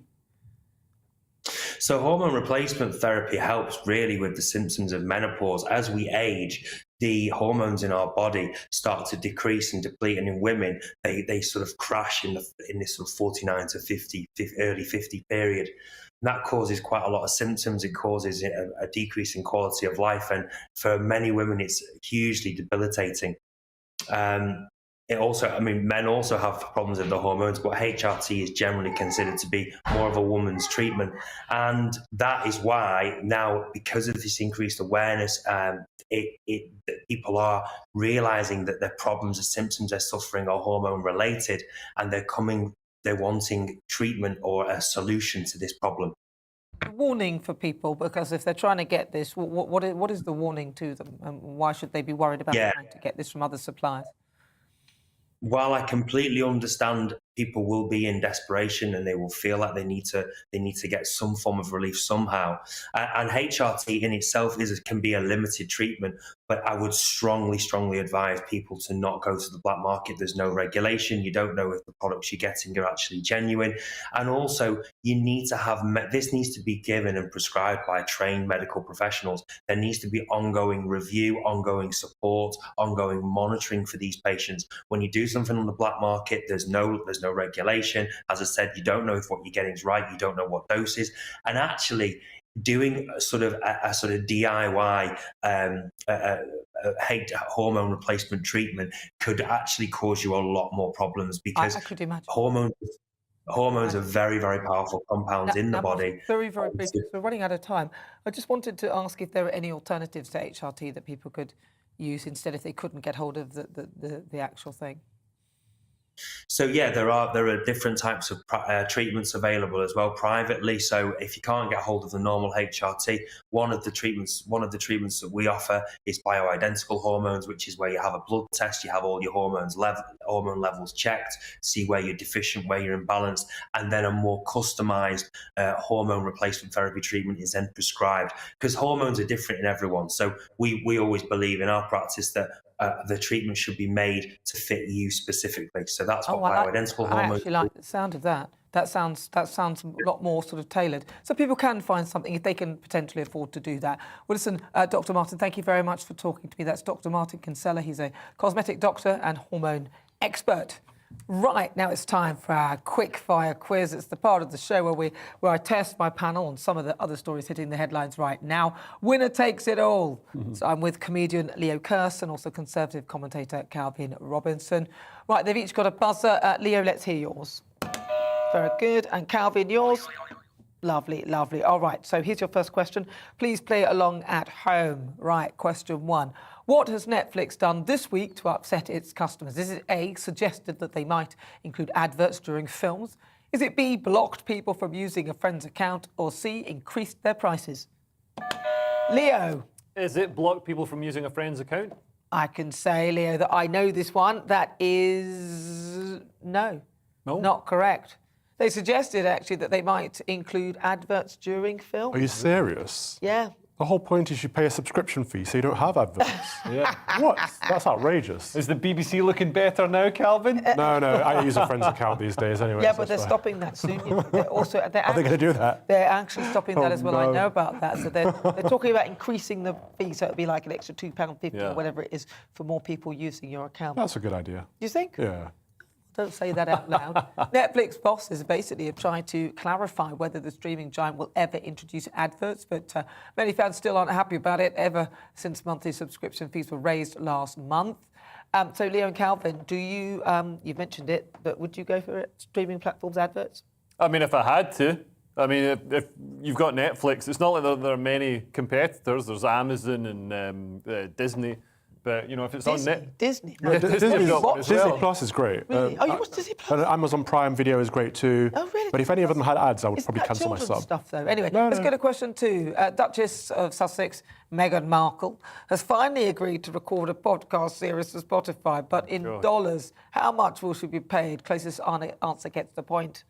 So hormone replacement therapy helps really with the symptoms of menopause. As we age, the hormones in our body start to decrease and deplete, and in women, they sort of crash in this sort of 49 to 50, early 50 period. And that causes quite a lot of symptoms. It causes a decrease in quality of life, and for many women, it's hugely debilitating. It also, I mean, men also have problems with the hormones, but HRT is generally considered to be more of a woman's treatment. And that is why now, because of this increased awareness, people are realizing that their problems or symptoms they're suffering are hormone related, and they're wanting treatment or a solution to this problem. Warning for people, because if they're trying to get this, what is the warning to them? And why should they be worried about trying to get this from other suppliers? While I completely understand people will be in desperation and they will feel like they need to get some form of relief somehow, and HRT in itself can be a limited treatment, but I would strongly advise people to not go to the black market. There's no regulation. You don't know if the products you're getting are actually genuine, and also you need to have this needs to be given and prescribed by trained medical professionals. There needs to be ongoing review, ongoing support, ongoing monitoring for these patients. When you do something on the black market, there's no regulation. As I said, you don't know if what you're getting is right. You don't know what doses, and actually doing a sort of DIY hormone replacement treatment could actually cause you a lot more problems, because I could imagine. Hormones are very, very powerful compounds in the body. Very, very big. So we're running out of time. I just wanted to ask if there are any alternatives to HRT that people could use instead if they couldn't get hold of the actual thing. So yeah, there are different types of treatments available as well privately. So if you can't get hold of the normal HRT, one of the treatments that we offer is bioidentical hormones, which is where you have a blood test, you have all your hormone levels checked, see where you're deficient, where you're imbalanced, and then a more customized hormone replacement therapy treatment is then prescribed, because hormones are different in everyone. So we always believe in our practice that the treatment should be made to fit you specifically. So that's what bioidentical hormones. I actually like the sound of that. That sounds a lot more sort of tailored. So people can find something if they can potentially afford to do that. Well, listen, Dr. Martin, thank you very much for talking to me. That's Dr. Martin Kinsella. He's a cosmetic doctor and hormone expert. Right, now it's time for our quick fire quiz. It's the part of the show where I test my panel on some of the other stories hitting the headlines right now. Winner takes it all. So I'm with comedian Leo Kirst and also Conservative commentator Calvin Robinson. Right, they've each got a buzzer. Leo, let's hear yours. Very good. And Calvin, yours? Lovely, lovely. All right, so here's your first question. Please play along at home. Right, question 1. What has Netflix done this week to upset its customers? Is it A, suggested that they might include adverts during films? Is it B, blocked people from using a friend's account? Or C, increased their prices? Leo. Is it blocked people from using a friend's account? I can say, Leo, that I know this one. That is no, not correct. They suggested, actually, that they might include adverts during films. Are you serious? Yeah. The whole point is you pay a subscription fee so you don't have adverts. Yeah. What? That's outrageous. Is the BBC looking better now, Calvin? No, I use a friend's account these days anyway. Yeah, so but they're stopping that soon. They're also, Are they going to do that? They're actually stopping that as well. no. I know about that. So they're talking about increasing the fee, so it'll be like an extra £2.50 or whatever it is for more people using your account. That's a good idea. Do you think? Yeah. Don't say that out loud. Netflix bosses basically have tried to clarify whether the streaming giant will ever introduce adverts, but many fans still aren't happy about it, ever since monthly subscription fees were raised last month. So, Leo and Calvin, do you, you've mentioned it, but would you go for it, streaming platforms adverts? I mean, if I had to. I mean, if you've got Netflix, it's not like there are many competitors. There's Amazon and Disney. But, you know, if it's on Disney? Yeah, Disney Plus is great. Really? You watch Disney Plus? And Amazon Prime Video is great too. Oh, really? But if any of them had ads, I would probably cancel my sub. Stuff, though. Anyway, let's go to question 2. Duchess of Sussex, Meghan Markle, has finally agreed to record a podcast series for Spotify, but in dollars. How much will she be paid? Closest answer gets the point.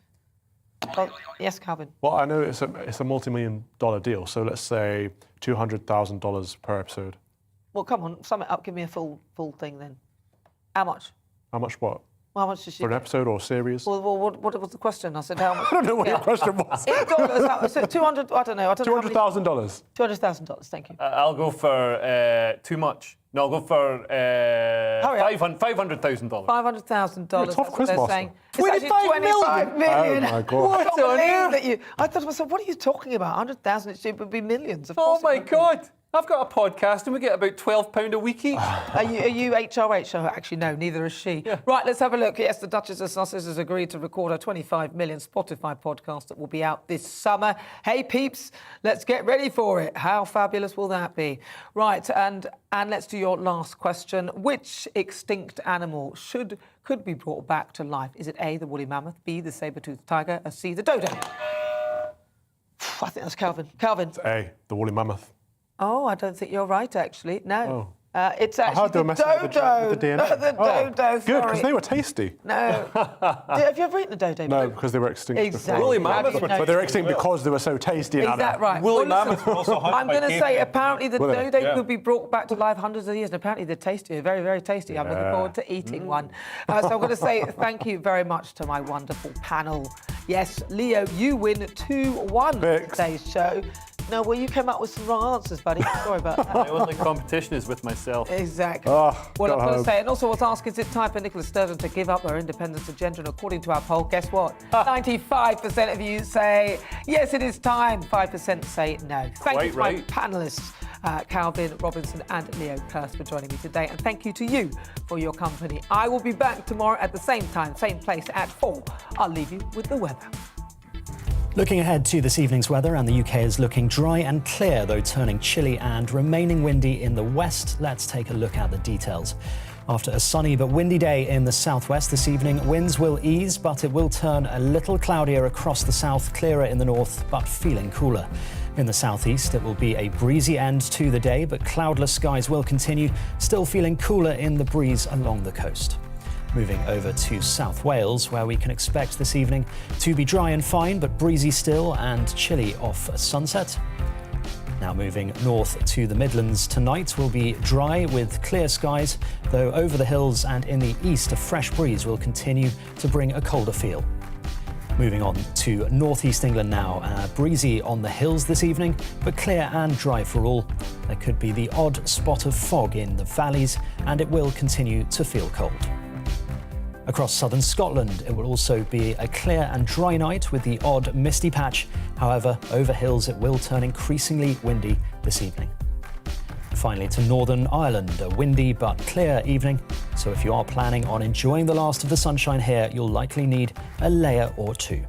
Well, yes, Calvin. Well, I know it's a multi-million-dollar deal, so let's say $200,000 per episode. Well, come on, sum it up. Give me a full thing then. How much? How much what? Well, how much does she For an episode or series? Well, what was the question? I said how much? I don't know what your question was. In dollars, so 200. I don't know. $200,000. $200,000. Thank you. I'll go for too much. No, I'll go for $500,000. $500,000. You're a tough quiz master. 25 million. Oh my God! What on earth? I thought to myself, what are you talking about? 100,000. It would be millions. Oh my God! I've got a podcast and we get about £12 a week each. Are you HRH? Oh, actually, no, neither is she. Yeah. Right, let's have a look. Yes, the Duchess of Sussex has agreed to record a 25 million Spotify podcast that will be out this summer. Hey, peeps, let's get ready for it. How fabulous will that be? Right, and let's do your last question. Which extinct animal could be brought back to life? Is it A, the woolly mammoth, B, the saber-toothed tiger, or C, the dodo? I think that's Calvin. Calvin. It's A, the woolly mammoth. Oh, I don't think you're right, actually. No. Oh. It's actually the dodo. The DNA. The dodo, good, because they were tasty. No. Have you ever eaten a dodo? No, because they were extinct. Exactly. Woolly mammoths But they were extinct because they were so tasty. Is that right? Woolly mammoths were also hunted I'm going to say apparently the dodo Yeah. could be brought back to life hundreds of years, and apparently they're tasty, very, very tasty. I'm looking forward to eating one. So I'm going to say thank you very much to my wonderful panel. Yes, Leo, you win 2-1 for today's show. No, well, you came up with some wrong answers, buddy. Sorry about that. My only competition is with myself. Exactly. Oh, well, I'm going to say, and also what's asked, is it time for Nicola Sturgeon to give up her independence of gender? And according to our poll, guess what? 95% of you say, yes, it is time. 5% say no. Thank you to my panellists, Calvin Robinson and Leo Kirst, for joining me today. And thank you to you for your company. I will be back tomorrow at the same time, same place at 4. I'll leave you with the weather. Looking ahead to this evening's weather, and the UK is looking dry and clear, though turning chilly and remaining windy in the west. Let's take a look at the details. After a sunny but windy day in the southwest this evening, winds will ease, but it will turn a little cloudier across the south, clearer in the north, but feeling cooler. In the southeast, it will be a breezy end to the day, but cloudless skies will continue, still feeling cooler in the breeze along the coast. Moving over to South Wales, where we can expect this evening to be dry and fine, but breezy still and chilly off sunset. Now moving north to the Midlands, tonight will be dry with clear skies, though over the hills and in the east a fresh breeze will continue to bring a colder feel. Moving on to northeast England now, breezy on the hills this evening, but clear and dry for all. There could be the odd spot of fog in the valleys, and it will continue to feel cold. Across southern Scotland, it will also be a clear and dry night with the odd misty patch. However, over hills it will turn increasingly windy this evening. Finally, to Northern Ireland, a windy but clear evening. So if you are planning on enjoying the last of the sunshine here, you'll likely need a layer or two.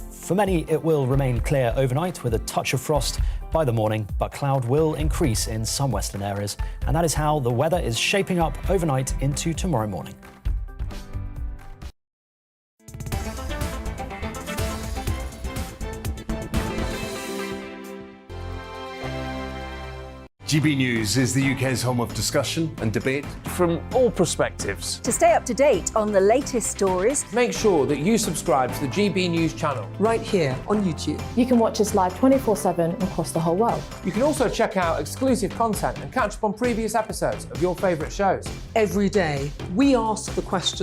For many, it will remain clear overnight with a touch of frost by the morning, but cloud will increase in some western areas. And that is how the weather is shaping up overnight into tomorrow morning. GB News is the UK's home of discussion and debate from all perspectives. To stay up to date on the latest stories, Make sure that you subscribe to the GB News channel. Right here on YouTube. You can watch us live 24/7 across the whole world. You can also check out exclusive content and catch up on previous episodes of your favourite shows. Every day, we ask the question